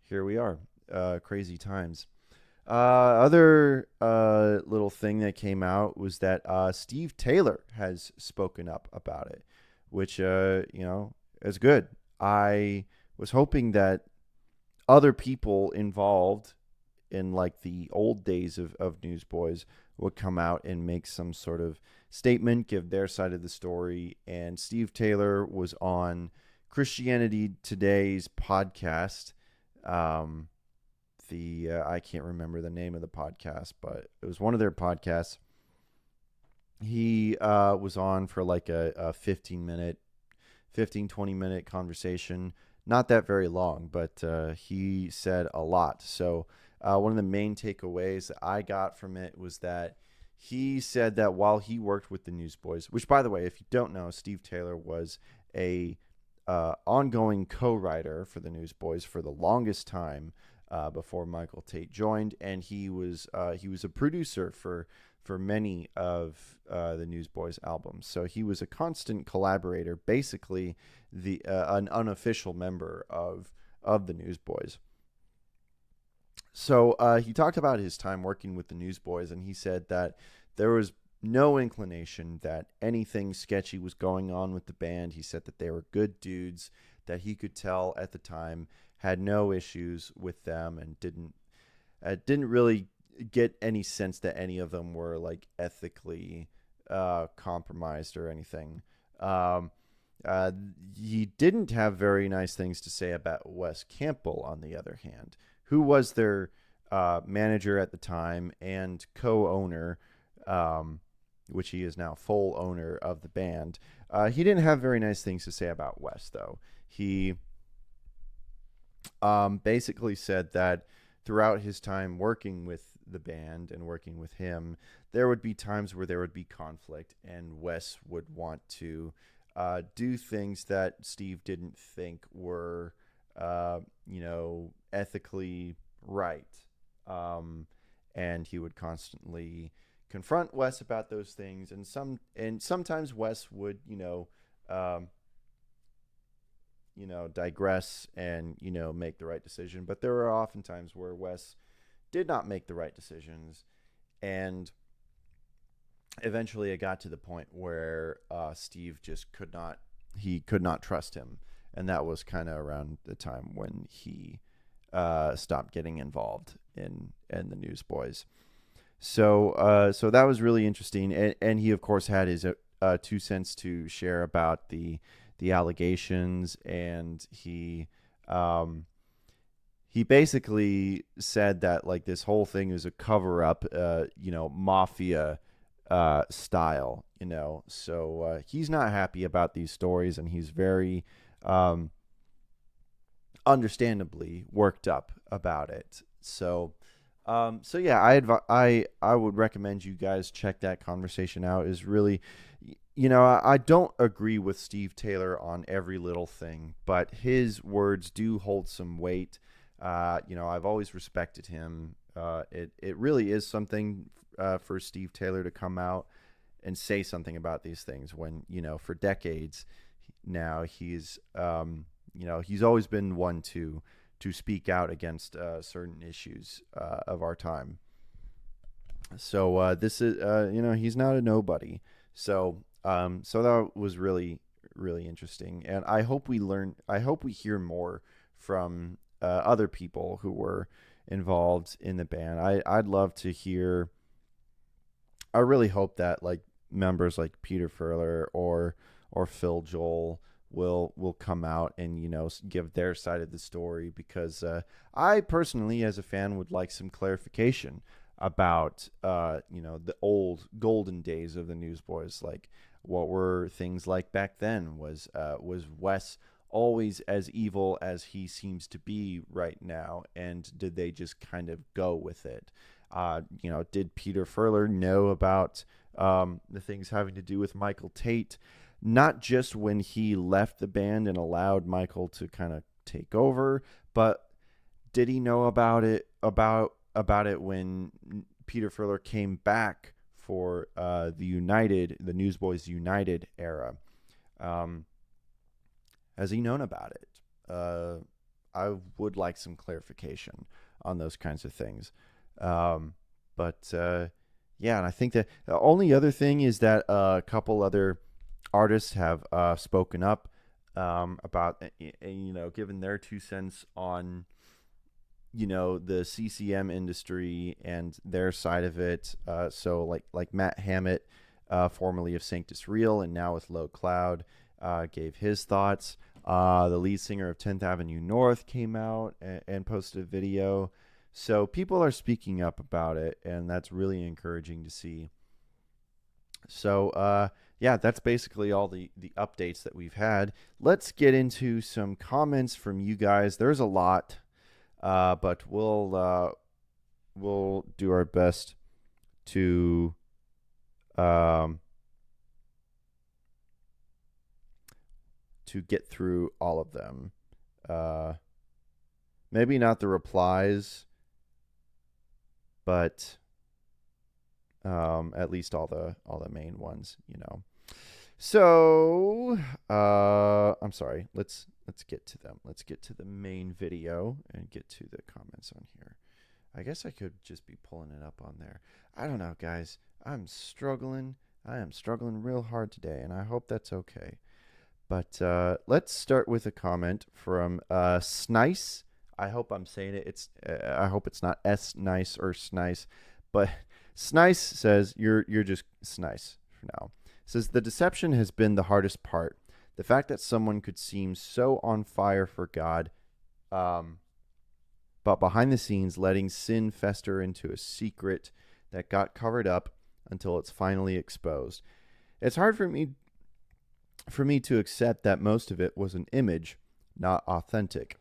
here we are. Crazy times. Other little thing that came out was that Steve Taylor has spoken up about it, which is good. I was hoping that other people involved in like the old days of Newsboys would come out and make some sort of statement, give their side of the story. And Steve Taylor was on Christianity Today's podcast. I can't remember the name of the podcast, but it was one of their podcasts. He was on for like a 20-minute conversation. Not that very long, but he said a lot. So one of the main takeaways that I got from it was that he said that while he worked with the Newsboys, which, by the way, if you don't know, Steve Taylor was a ongoing co-writer for the Newsboys for the longest time before Michael Tait joined, and he was a producer for many of the Newsboys albums. So he was a constant collaborator, basically an unofficial member of the Newsboys. So he talked about his time working with the Newsboys, and he said that there was no inclination that anything sketchy was going on with the band. He said that they were good dudes, that he could tell at the time had no issues with them, and didn't really get any sense that any of them were like ethically compromised or anything. He didn't have very nice things to say about Wes Campbell, on the other hand, who was their manager at the time and co-owner, which he is now full owner of the band. He didn't have very nice things to say about Wes, though. He basically said that throughout his time working with the band and working with him, there would be times where there would be conflict, and Wes would want to do things that Steve didn't think were, ethically right. And he would constantly confront Wes about those things, and sometimes Wes would, digress and, make the right decision. But there were often times where Wes did not make the right decisions. And eventually it got to the point where Steve just could not trust him. And that was kind of around the time when he stopped getting involved in the Newsboys. So that was really interesting. And he, of course, had his 2 cents to share about the allegations. And he basically said that, like, this whole thing is a cover up, mafia style, So he's not happy about these stories, and he's very understandably worked up about it. So yeah, I would recommend you guys check that conversation out. Is really, I don't agree with Steve Taylor on every little thing, but his words do hold some weight. I've always respected him. It really is something for Steve Taylor to come out and say something about these things when, for decades now he's always been one to speak out against certain issues of our time. So this is, he's not a nobody. So that was really, really interesting. And I hope we hear more from other people who were involved in the band. I'd love to hear. I really hope that, like, members like Peter Furler or Phil Joel will come out and give their side of the story, because I personally, as a fan, would like some clarification about the old golden days of the Newsboys. Like, what were things like back then? Was Wes always as evil as he seems to be right now, and did they just kind of go with it? Did Peter Furler know about the things having to do with Michael Tait, not just when he left the band and allowed Michael to kind of take over, but did he know about it when Peter Furler came back for the Newsboys United era? Has he known about it? I would like some clarification on those kinds of things. Yeah, and I think that the only other thing is that a couple other artists have spoken up about, given their 2 cents on, the CCM industry and their side of it. So like Matt Hammett, formerly of Sanctus Real and now with Low Cloud, gave his thoughts. The lead singer of 10th Avenue North came out and posted a video. So people are speaking up about it, and that's really encouraging to see. So, yeah, that's basically all the updates that we've had. Let's get into some comments from you guys. There's a lot, but we'll do our best to get through all of them. Maybe not the replies, but at least all the main ones, So I'm sorry. Let's get to them. Let's get to the main video and get to the comments on here. I guess I could just be pulling it up on there. I don't know, guys. I'm struggling. I am struggling real hard today, and I hope that's okay. But let's start with a comment from Snice. I hope I'm saying it. I hope it's not S nice or Snice, but Snice says you're just Snice for now. Says the deception has been the hardest part. The fact that someone could seem so on fire for God, but behind the scenes letting sin fester into a secret that got covered up until it's finally exposed. It's hard for me to accept that most of it was an image, not authentic.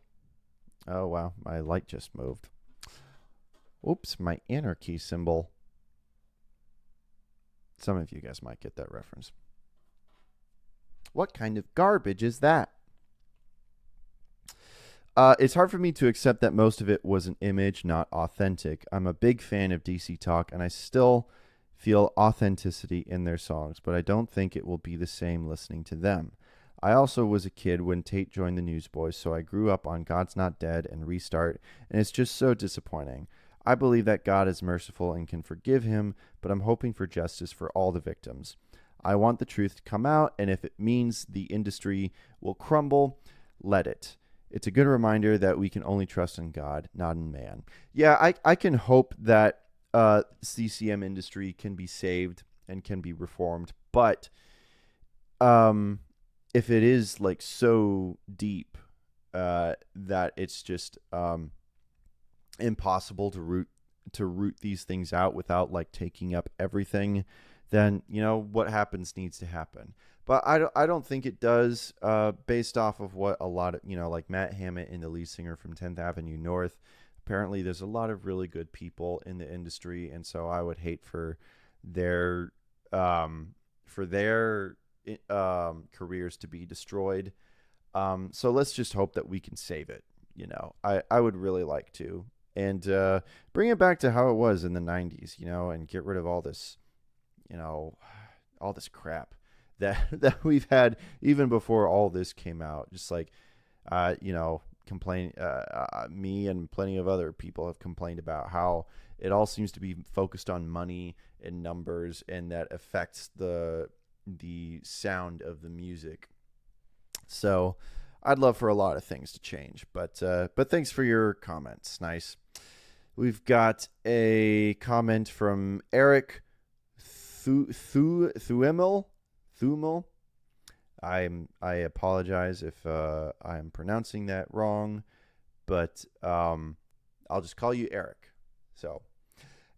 Oh, wow. My light just moved. Oops, my anarchy symbol. Some of you guys might get that reference. What kind of garbage is that? It's hard for me to accept that most of it was an image, not authentic. I'm a big fan of DC Talk, and I still feel authenticity in their songs, but I don't think it will be the same listening to them. I also was a kid when Tait joined the Newsboys, so I grew up on God's Not Dead and Restart, and it's just so disappointing. I believe that God is merciful and can forgive him, but I'm hoping for justice for all the victims. I want the truth to come out, and if it means the industry will crumble, let it. It's a good reminder that we can only trust in God, not in man. Yeah, I can hope that CCM industry can be saved and can be reformed, but if it is like so deep that it's just impossible to root these things out without like taking up everything, then what happens needs to happen. But I don't think it does, based off of what a lot of like Matt Hammett and the lead singer from 10th Avenue North. Apparently, there's a lot of really good people in the industry, and so I would hate for their careers to be destroyed. So let's just hope that we can save it. I would really like to, and bring it back to how it was in the 90s, and get rid of all this, all this crap that we've had even before all this came out. Just like, me and plenty of other people have complained about how it all seems to be focused on money and numbers, and that affects the sound of the music. So I'd love for a lot of things to change, but thanks for your comments. Nice. We've got a comment from Eric Thuemel. I apologize if I'm pronouncing that wrong, but I'll just call you Eric. So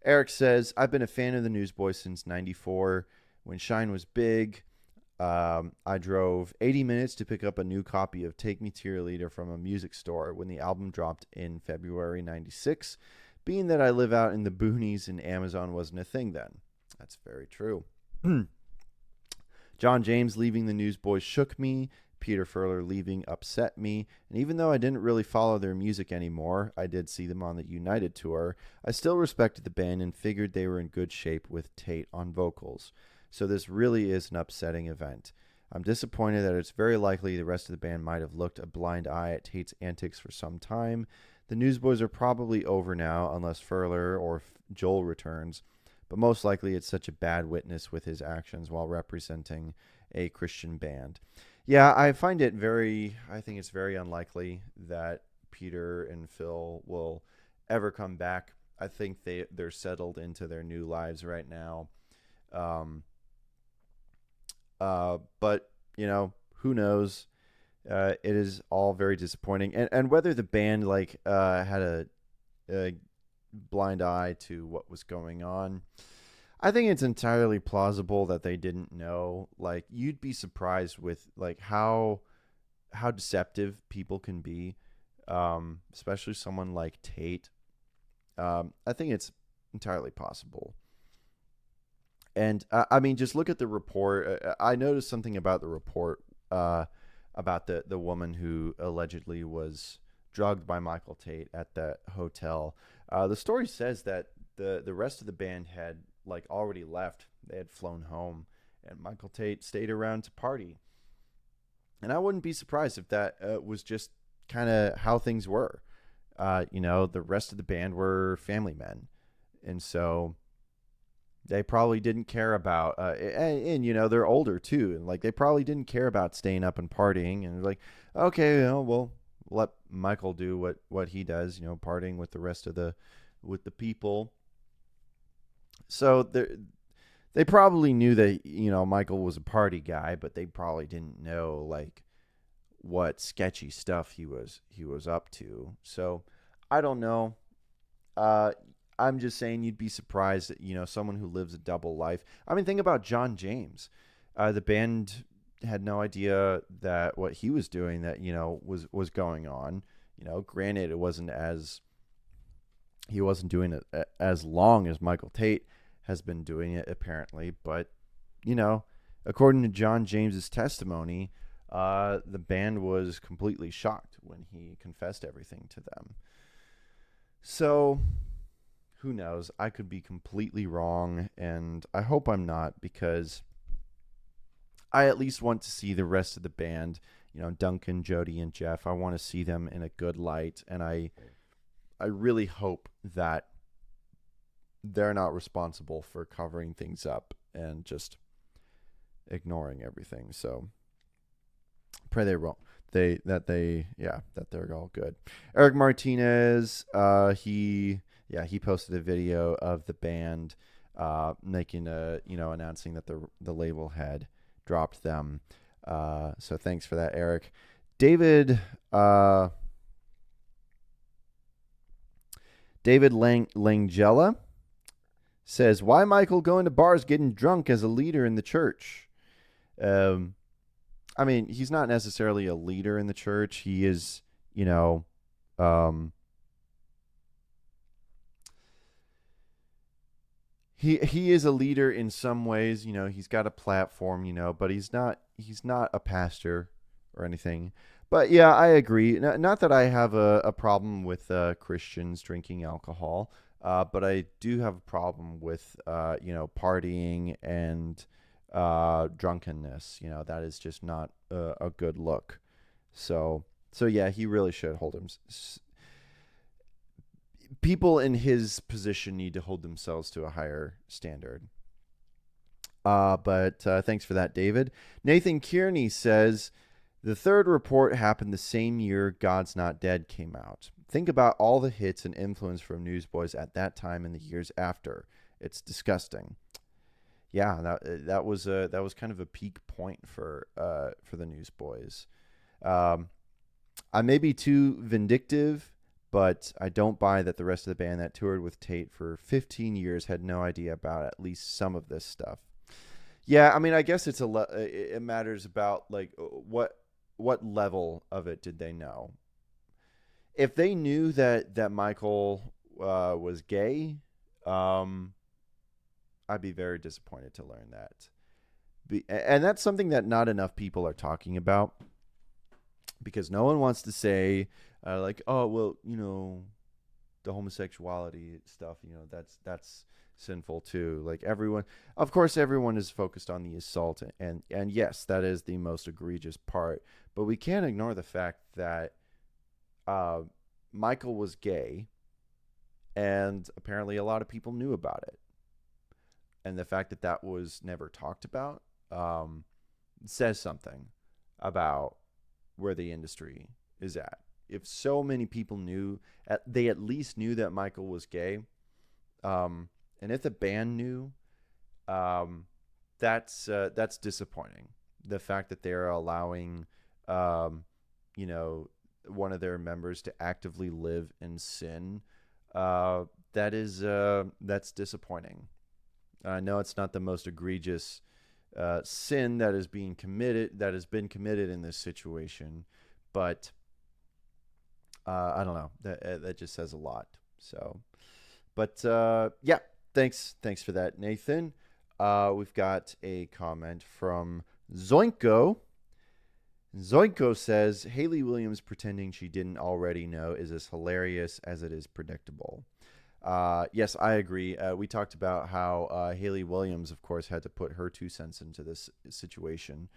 Eric says, I've been a fan of the Newsboys since '94 when Shine was big. I drove 80 minutes to pick up a new copy of Take Me to Your Leader from a music store when the album dropped in February '96. Being that I live out in the boonies and Amazon wasn't a thing then. That's very true. John James leaving the Newsboys shook me. Peter Furler leaving upset me. And even though I didn't really follow their music anymore, I did see them on the United tour, I still respected the band and figured they were in good shape with Tait on vocals. So this really is an upsetting event. I'm disappointed that it's very likely the rest of the band might have looked a blind eye at Tait's antics for some time. The Newsboys are probably over now unless Furler or Joel returns, but most likely it's such a bad witness with his actions while representing a Christian band. Yeah, I think it's very unlikely that Peter and Phil will ever come back. I think they're settled into their new lives right now. But who knows? It is all very disappointing, and whether the band had a blind eye to what was going on, I think it's entirely plausible that they didn't know. Like, you'd be surprised with like how deceptive people can be, especially someone like Tait. I think it's entirely possible. And I mean, just look at the report. I noticed something about the report about the woman who allegedly was drugged by Michael Tait at that hotel. The story says that the rest of the band had already left. They had flown home, and Michael Tait stayed around to party. And I wouldn't be surprised if that was just kind of how things were. The rest of the band were family men, and so they probably didn't care about, and they're older too, and they probably didn't care about staying up and partying. And okay, we'll let Michael do what he does, partying with the rest of the people. So they probably knew that Michael was a party guy, but they probably didn't know what sketchy stuff he was up to. So I don't know. I'm just saying you'd be surprised that, someone who lives a double life. I mean, think about John James. The band had no idea that what he was doing that, was going on. Granted, he wasn't doing it as long as Michael Tait has been doing it, apparently. But, according to John James's testimony, the band was completely shocked when he confessed everything to them. So who knows? I could be completely wrong, and I hope I'm not, because I at least want to see the rest of the band, Duncan, Jody, and Jeff. I want to see them in a good light, and I really hope that they're not responsible for covering things up and just ignoring everything. So pray they won't. That they're all good. Eric Martinez, he posted a video of the band making announcing that the label had dropped them. So thanks for that, Eric. David Langella says, why Michael going to bars getting drunk as a leader in the church? I mean, he's not necessarily a leader in the church. He is, he is a leader in some ways. He's got a platform, but he's not a pastor or anything. But yeah, I agree. Not that I have a problem with Christians drinking alcohol, but I do have a problem with partying and drunkenness. That is just not a good look. So yeah, he really should hold him. People in his position need to hold themselves to a higher standard. But thanks for that, David. Nathan Kearney says, the third report happened the same year God's Not Dead came out. Think about all the hits and influence from Newsboys at that time and the years after. It's disgusting. Yeah, that was kind of a peak point for the Newsboys. I may be too vindictive, but I don't buy that the rest of the band that toured with Tait for 15 years had no idea about at least some of this stuff. Yeah, I mean, I guess it matters about like what level of it did they know. If they knew that Michael was gay, I'd be very disappointed to learn that. And that's something that not enough people are talking about, because no one wants to say oh, well, the homosexuality stuff, that's sinful too. Like everyone is focused on the assault, and yes, that is the most egregious part, but we can't ignore the fact that Michael was gay, and apparently a lot of people knew about it. And the fact that was never talked about says something about where the industry is at. If so many people knew, they at least knew that Michael was gay. And if the band knew, that's disappointing. The fact that they're allowing, one of their members to actively live in sin, that's disappointing. I know it's not the most egregious sin that has been committed in this situation, but I don't know. That just says a lot. So, but yeah, thanks for that, Nathan. We've got a comment from Zoinko. Zoinko says, Hayley Williams pretending she didn't already know is as hilarious as it is predictable. Yes, I agree. We talked about how Hayley Williams, of course, had to put her 2 cents into this situation.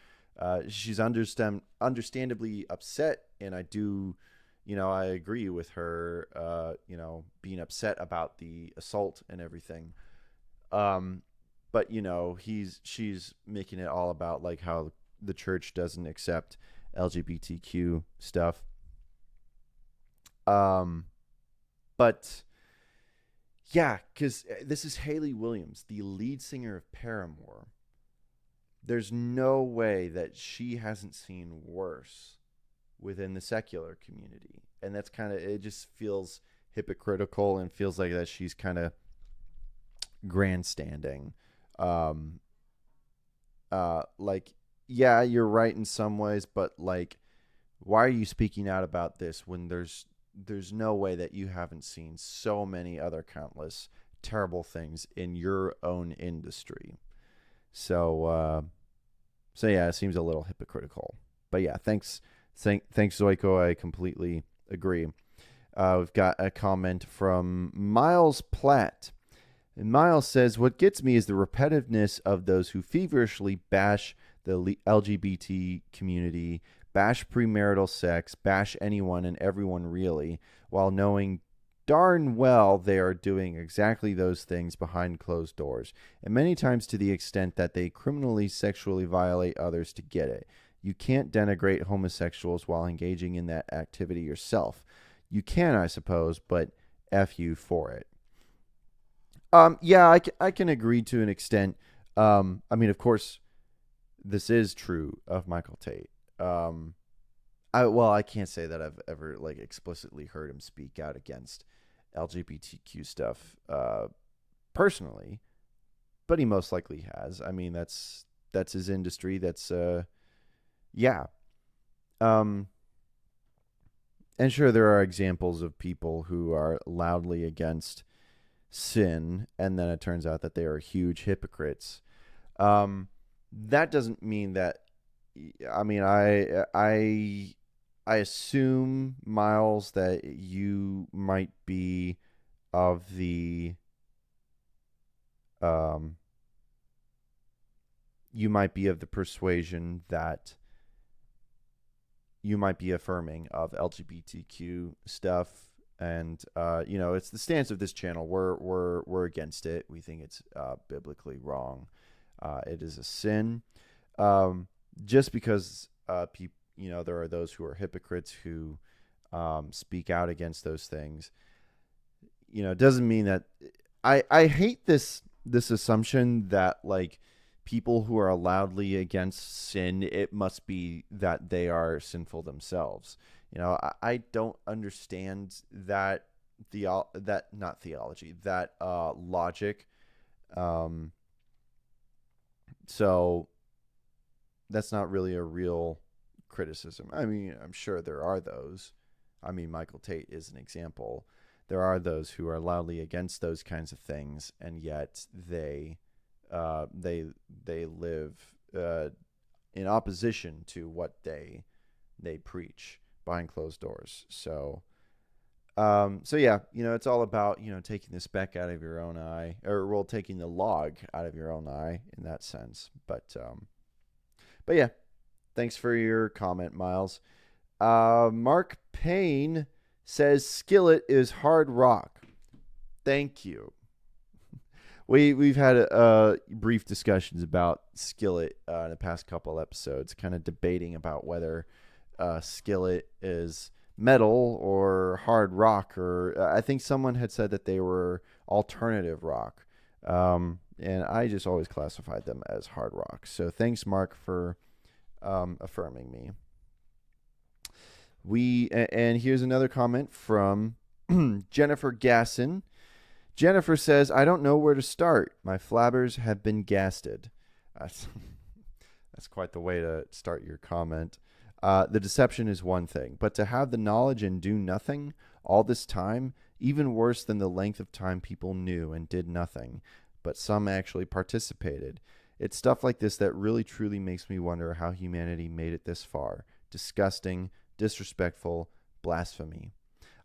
She's understandably upset, and I do, I agree with her, being upset about the assault and everything. But she's making it all about like how the church doesn't accept LGBTQ stuff. But yeah, because this is Hayley Williams, the lead singer of Paramore. There's no way that she hasn't seen worse within the secular community. And that's it just feels hypocritical and feels like that she's kind of grandstanding. Yeah, you're right in some ways, but like, why are you speaking out about this when there's no way that you haven't seen so many other countless terrible things in your own industry? So yeah, it seems a little hypocritical. But yeah, thanks Zoiko. I completely agree. We've got a comment from Miles Platt. And Miles says, what gets me is the repetitiveness of those who feverishly bash the LGBT community, bash premarital sex, bash anyone and everyone really, while knowing darn well they are doing exactly those things behind closed doors, and many times to the extent that they criminally sexually violate others to get it. You can't denigrate homosexuals while engaging in that activity yourself. You can, I suppose, but F you for it. Yeah, I can agree to an extent. I mean, of course, this is true of Michael Tait. I can't say that I've ever like explicitly heard him speak out against LGBTQ stuff personally, but he most likely has. I mean, that's his industry. That's yeah. And sure, there are examples of people who are loudly against sin, and then it turns out that they are huge hypocrites. That doesn't mean that. I mean, I assume, Miles, that you might be of the persuasion that you might be affirming of LGBTQ stuff, and it's the stance of this channel. We're against it. We think it's biblically wrong. It is a sin. Just because there are those who are hypocrites who speak out against those things, doesn't mean that I hate this assumption that like people who are loudly against sin, it must be that they are sinful themselves. I don't understand that logic. So that's not really a real criticism. I mean, I'm sure there are those. I mean, Michael Tait is an example. There are those who are loudly against those kinds of things, and yet they live in opposition to what they preach behind closed doors. So yeah, it's all about taking the speck out of your own eye, or taking the log out of your own eye in that sense. But yeah, thanks for your comment, Miles. Mark Payne says Skillet is hard rock. Thank you. We've had brief discussions about Skillet in the past couple episodes, kind of debating about whether Skillet is metal or hard rock, or I think someone had said that they were alternative rock, and I just always classified them as hard rock. So thanks, Mark, for affirming me. And here's another comment from Jennifer Gasson. Jennifer says, I don't know where to start. My flabbers have been gasted. That's quite the way to start your comment. The deception is one thing, but to have the knowledge and do nothing all this time, even worse than the length of time people knew and did nothing, but some actually participated. It's stuff like this that really truly makes me wonder how humanity made it this far. Disgusting, disrespectful, blasphemy.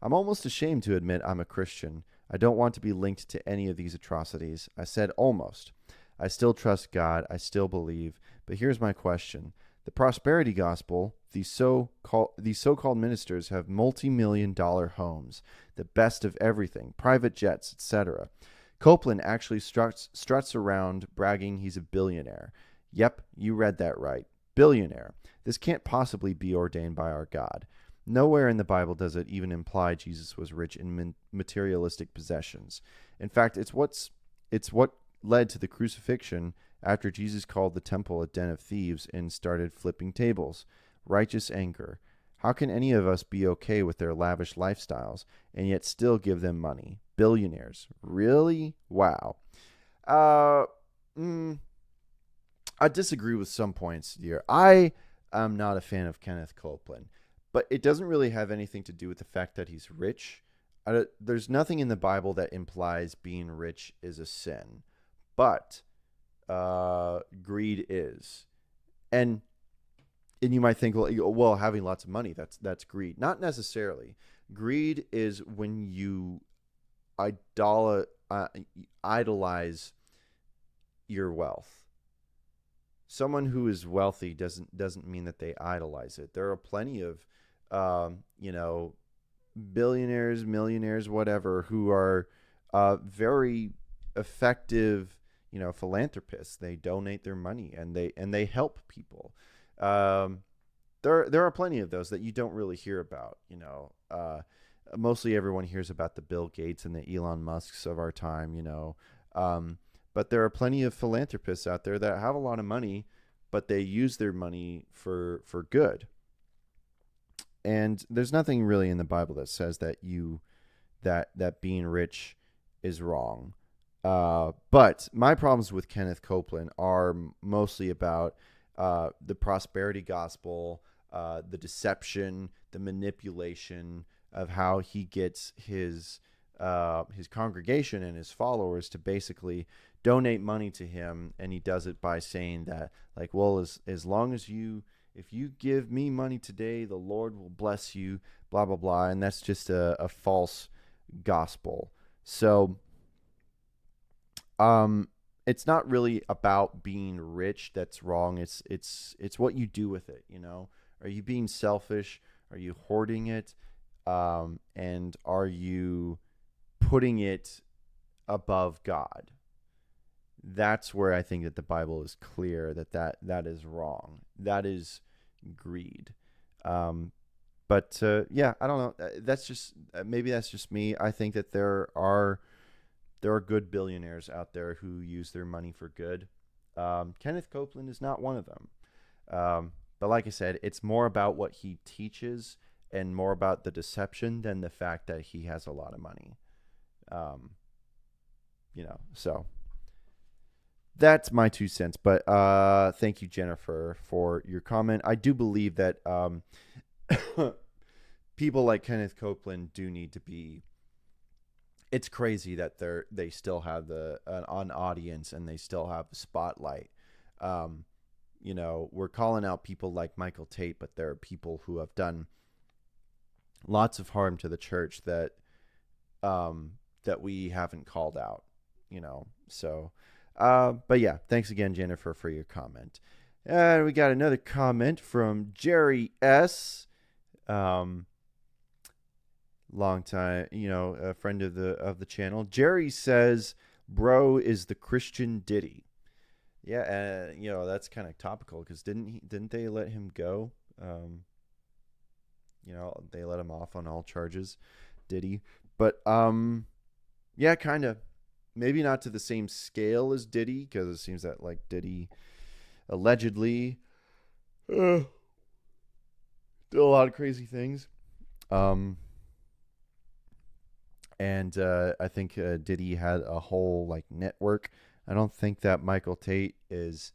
I'm almost ashamed to admit I'm a Christian. I don't want to be linked to any of these atrocities. I said almost. I still trust God. I still believe. But here's my question. The prosperity gospel, these so-called ministers have multi-million-dollar homes, the best of everything, private jets, etc. Copeland actually struts around bragging he's a billionaire. Yep, you read that right. Billionaire. This can't possibly be ordained by our God. Nowhere in the Bible does it even imply Jesus was rich in materialistic possessions. In fact, it's what led to the crucifixion after Jesus called the temple a den of thieves and started flipping tables. Righteous anger. How can any of us be okay with their lavish lifestyles and yet still give them money? Billionaires. Really? Wow. I disagree with some points here. I am not a fan of Kenneth Copeland, but it doesn't really have anything to do with the fact that he's rich. There's nothing in the Bible that implies being rich is a sin, but greed is. And you might think, well, having lots of money, that's greed. Not necessarily. Greed is when you idolize your wealth. someone who is wealthy doesn't mean that they idolize it. There are plenty of, billionaires, millionaires, whatever, who are very effective, philanthropists. They donate their money and they help people. There are plenty of those that you don't really hear about. Mostly everyone hears about the Bill Gates and the Elon Musks of our time. But there are plenty of philanthropists out there that have a lot of money, but they use their money for good. And there's nothing really in the Bible that says that that being rich is wrong. But my problems with Kenneth Copeland are mostly about the prosperity gospel, the deception, the manipulation of how he gets his congregation and his followers to basically donate money to him, and he does it by saying that, like, well, as long as if you give me money today, the Lord will bless you, blah blah blah, and that's just a false gospel. So it's not really about being rich that's wrong. It's what you do with it. Are you being selfish? Are you hoarding it? And are you putting it above God? That's where I think that the Bible is clear that is wrong. That is greed. But I don't know. That's just maybe that's just me. I think that there are good billionaires out there who use their money for good. Kenneth Copeland is not one of them. But like I said, it's more about what he teaches and more about the deception than the fact that he has a lot of money. So that's my 2 cents. But thank you, Jennifer, for your comment. I do believe that people like Kenneth Copeland do need to be. It's crazy that they still have an audience and they still have the spotlight. We're calling out people like Michael Tait, but there are people who have done lots of harm to the church that we haven't called out. So. But yeah, thanks again, Jennifer, for your comment. We got another comment from Jerry S. Long time, a friend of the channel. Jerry says, "Bro is the Christian Diddy." Yeah, that's kind of topical because didn't they let him go? They let him off on all charges, Diddy. But yeah, kind of. Maybe not to the same scale as Diddy, because it seems that like Diddy allegedly did a lot of crazy things. And I think Diddy had a whole like network. I don't think that Michael Tait is.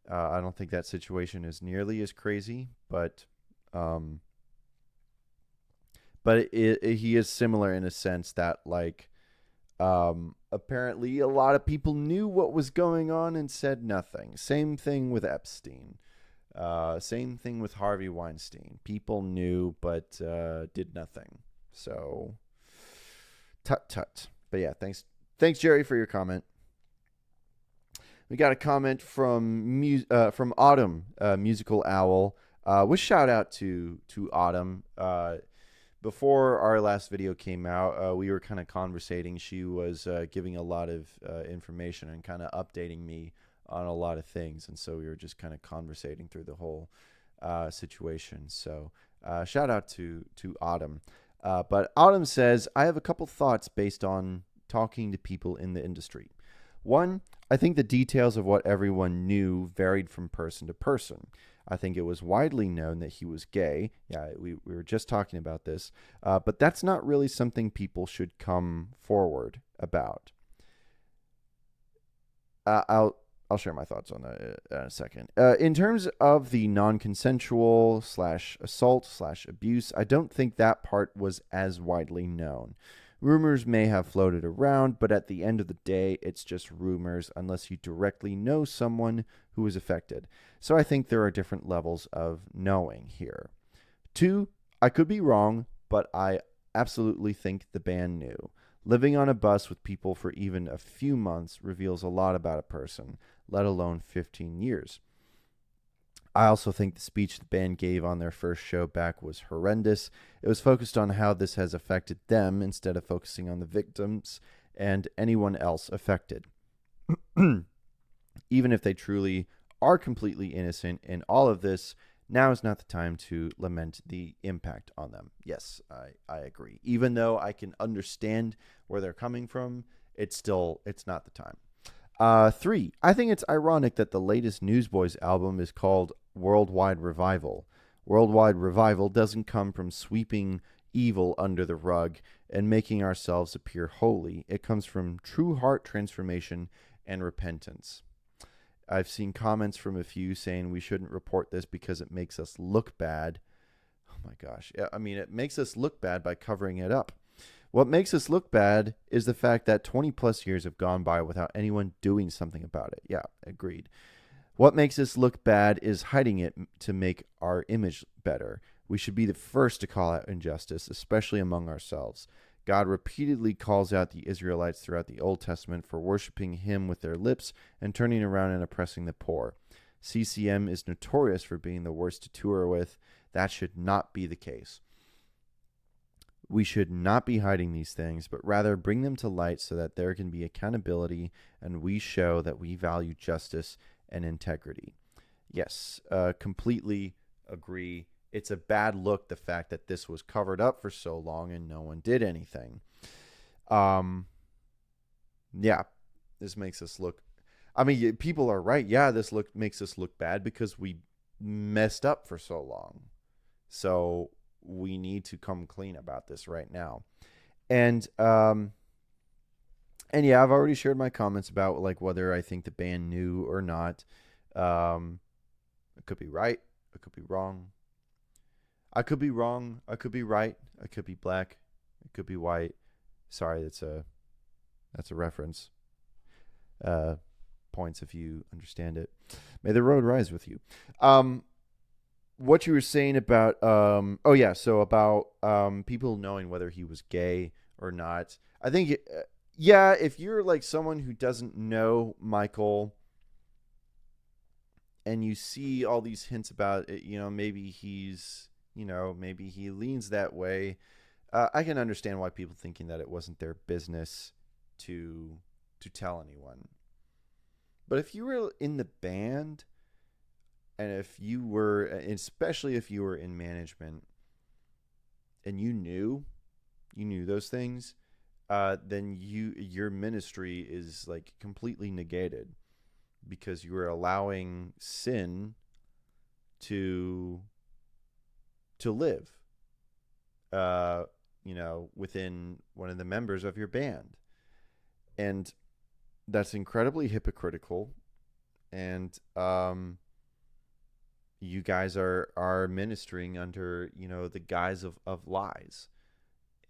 I don't think that situation is nearly as crazy, but he is similar in a sense that like. Apparently a lot of people knew what was going on and said nothing. Same thing with Epstein. Same thing with Harvey Weinstein. People knew, but did nothing. So, tut. But yeah, thanks, Jerry, for your comment. We got a comment from Autumn, Musical Owl. With shout out to Autumn. Before our last video came out, we were kind of conversating. She was giving a lot of information and kind of updating me on a lot of things. And so we were just kind of conversating through the whole situation. So shout out to Autumn. But Autumn says, I have a couple thoughts based on talking to people in the industry. One, I think the details of what everyone knew varied from person to person. I think it was widely known that he was gay. Yeah, we were just talking about this. But that's not really something people should come forward about. I'll share my thoughts on that in a second. In terms of the non-consensual /assault/abuse, I don't think that part was as widely known. Rumors may have floated around, but at the end of the day, it's just rumors unless you directly know someone who was affected. So I think there are different levels of knowing here. 2, I could be wrong, but I absolutely think the band knew. Living on a bus with people for even a few months reveals a lot about a person. let alone 15 years. I also think the speech the band gave on their first show back was horrendous. It was focused on how this has affected them instead of focusing on the victims and anyone else affected. Even if they truly are completely innocent in all of this, now is not the time to lament the impact on them. Yes, I agree. Even though I can understand where they're coming from, it's not the time. 3, I think it's ironic that the latest Newsboys album is called Worldwide Revival. Worldwide Revival doesn't come from sweeping evil under the rug and making ourselves appear holy. It comes from true heart transformation and repentance. I've seen comments from a few saying we shouldn't report this because it makes us look bad. Oh my gosh. I mean, it makes us look bad by covering it up. What makes us look bad is the fact that 20 plus years have gone by without anyone doing something about it. Yeah, agreed. What makes us look bad is hiding it to make our image better. We should be the first to call out injustice, especially among ourselves. God repeatedly calls out the Israelites throughout the Old Testament for worshiping him with their lips and turning around and oppressing the poor. CCM is notorious for being the worst to tour with. That should not be the case. We should not be hiding these things, but rather bring them to light so that there can be accountability and we show that we value justice and integrity. Yes, completely agree. It's a bad look, the fact that this was covered up for so long and no one did anything. Yeah, this makes us look... I mean, people are right. Yeah, this makes us look bad because we messed up for so long. So we need to come clean about this right now. And yeah, I've already shared my comments about like whether I think the band knew or not. It could be right. It could be wrong. I could be wrong. I could be right. I could be black. It could be white. Sorry, that's a reference. Points if you understand it. May the road rise with you. What you were saying about about people knowing whether he was gay or not. I think if you're like someone who doesn't know Michael and you see all these hints about it, maybe maybe he leans that way. I can understand why people thinking that it wasn't their business to tell anyone. But if you were in the band, and especially if you were in management, and you knew those things, then your ministry is like completely negated because you are allowing sin to live, within one of the members of your band. And that's incredibly hypocritical. And you guys are ministering under, the guise of lies.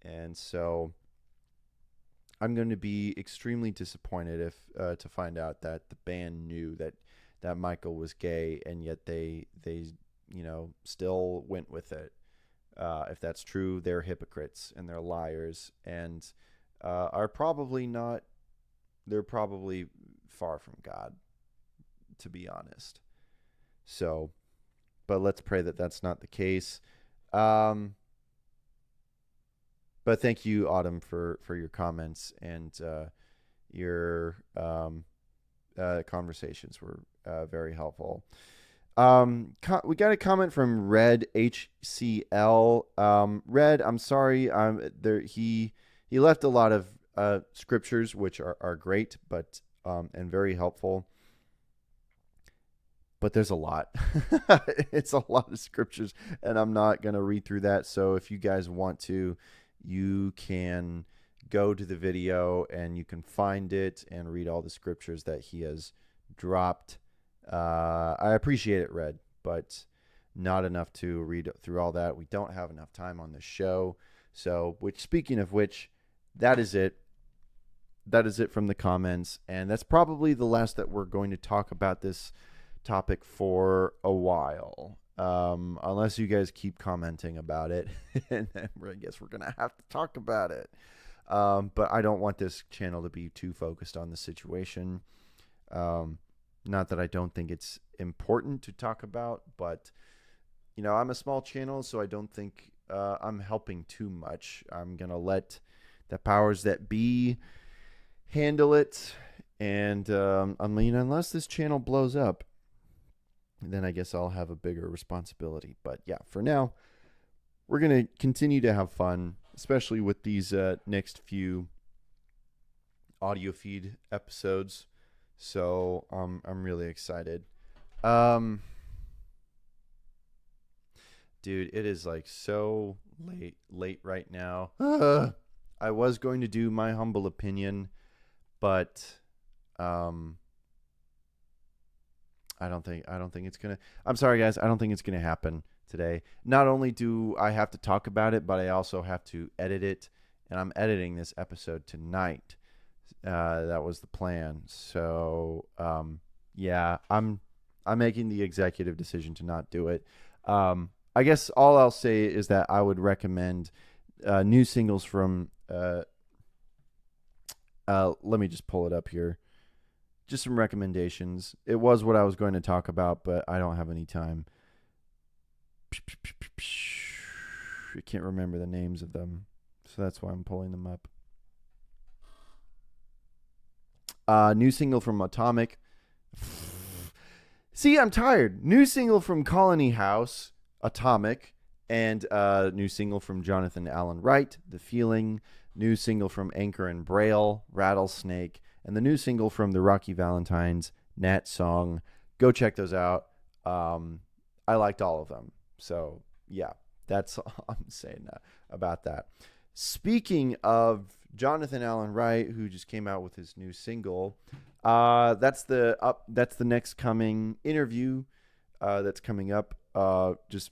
And so I'm going to be extremely disappointed if to find out that the band knew that Michael was gay, and yet they still went with it. If that's true, they're hypocrites and they're liars, and are probably not. They're probably far from God, to be honest. So, but let's pray that that's not the case. But thank you, Autumn, for your comments, and your conversations were very helpful. We got a comment from Red HCL. Red, I'm sorry. He left a lot of scriptures, which are great, but and very helpful. But there's a lot. It's a lot of scriptures, and I'm not going to read through that. So if you guys want to, you can go to the video and you can find it and read all the scriptures that he has dropped. I appreciate it, Red, but not enough to read through all that. We don't have enough time on the show. So, speaking of which, that is it. That is it from the comments. And that's probably the last that we're going to talk about this topic for a while. Unless you guys keep commenting about it. And then I guess we're going to have to talk about it. But I don't want this channel to be too focused on the situation. Not that I don't think it's important to talk about, but, you know, I'm a small channel, so I don't think I'm helping too much. I'm going to let the powers that be handle it. And, I mean, unless this channel blows up, then I guess I'll have a bigger responsibility. But yeah, for now, we're going to continue to have fun, especially with these next few audio feed episodes. So I'm really excited. Dude, it is like so late right now. I was going to do my humble opinion, but I don't think it's gonna. I'm sorry, guys. I don't think it's gonna happen today. Not only do I have to talk about it, but I also have to edit it, and I'm editing this episode tonight. That was the plan. So yeah, I'm making the executive decision to not do it. I guess all I'll say is that I would recommend new singles from. Let me just pull it up here. Just some recommendations. It was what I was going to talk about, but I don't have any time. I can't remember the names of them, so that's why I'm pulling them up. New single from Atomic. See, I'm tired. New single from Colony House, Atomic, and new single from Jonathan Allen Wright, The Feeling. New single from Anchor and Braille, Rattlesnake, and the new single from the Rocky Valentines, Nat Song. Go check those out. I liked all of them. So, yeah, that's all I'm saying about that. Speaking of Jonathan Allen Wright, who just came out with his new single, that's the next coming interview that's coming up. It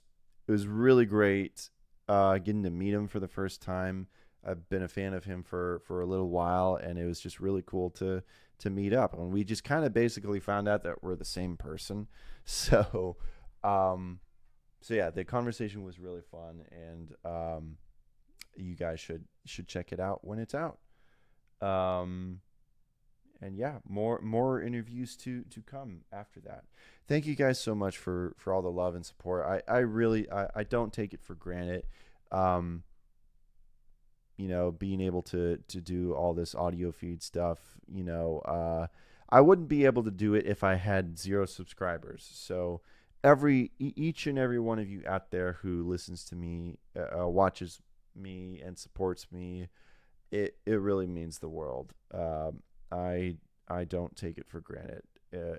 was really great getting to meet him for the first time. I've been a fan of him for a little while, and it was just really cool to meet up. And we just kind of basically found out that we're the same person. So yeah, the conversation was really fun, and you guys should check it out when it's out. And yeah, more interviews to come after that. Thank you guys so much for all the love and support. I really don't take it for granted. You know, being able to do all this audio feed stuff, you know, I wouldn't be able to do it if I had 0 subscribers. So each and every one of you out there who listens to me, watches me and supports me, it really means the world. I don't take it for granted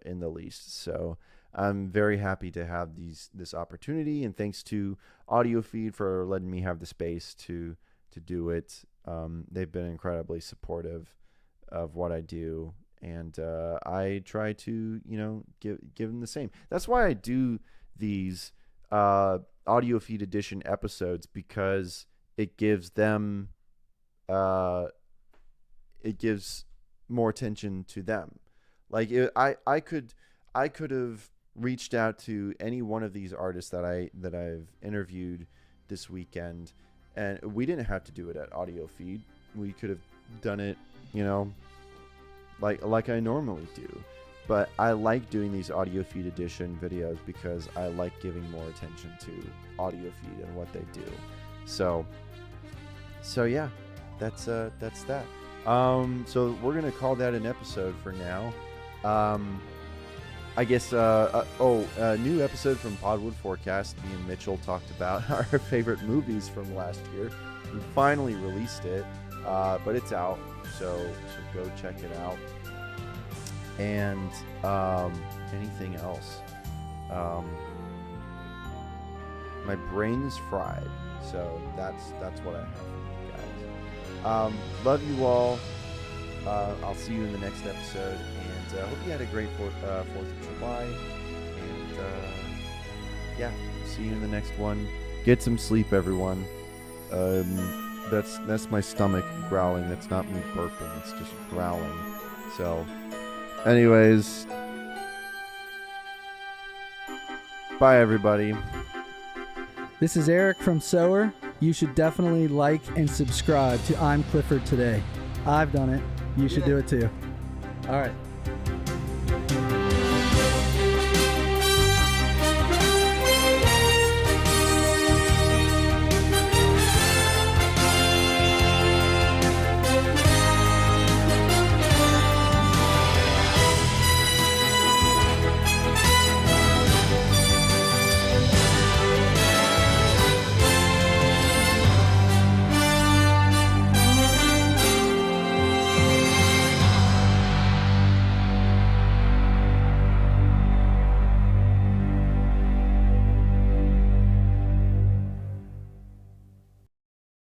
in the least. So I'm very happy to have this opportunity, and thanks to Audiofeed for letting me have the space to do it. They've been incredibly supportive of what I do, and I try to, you know, give them the same. That's why I do these Audiofeed edition episodes, because it gives them it gives more attention to them. Like I could have reached out to any one of these artists that I've interviewed this weekend, and we didn't have to do it at Audiofeed. We could have done it, you know, like I normally do. But I like doing these Audiofeed edition videos because I like giving more attention to Audiofeed and what they do. So yeah, that's that. So we're gonna call that an episode for now. I guess a new episode from Podwood Forecast. Me and Mitchell talked about our favorite movies from last year. We finally released it, but it's out, so go check it out. And anything else? My brain is fried, so that's what I have for you guys. Love you all. I'll see you in the next episode, and hope you had a great 4th of July. And yeah, see you in the next one. Get some sleep, everyone. That's my stomach growling. That's not me burping. It's just growling. So, anyways, bye, everybody. This is Eric from Sower. You should definitely like and subscribe to I'm Clifford Today. I've done it. You should do it too. All right.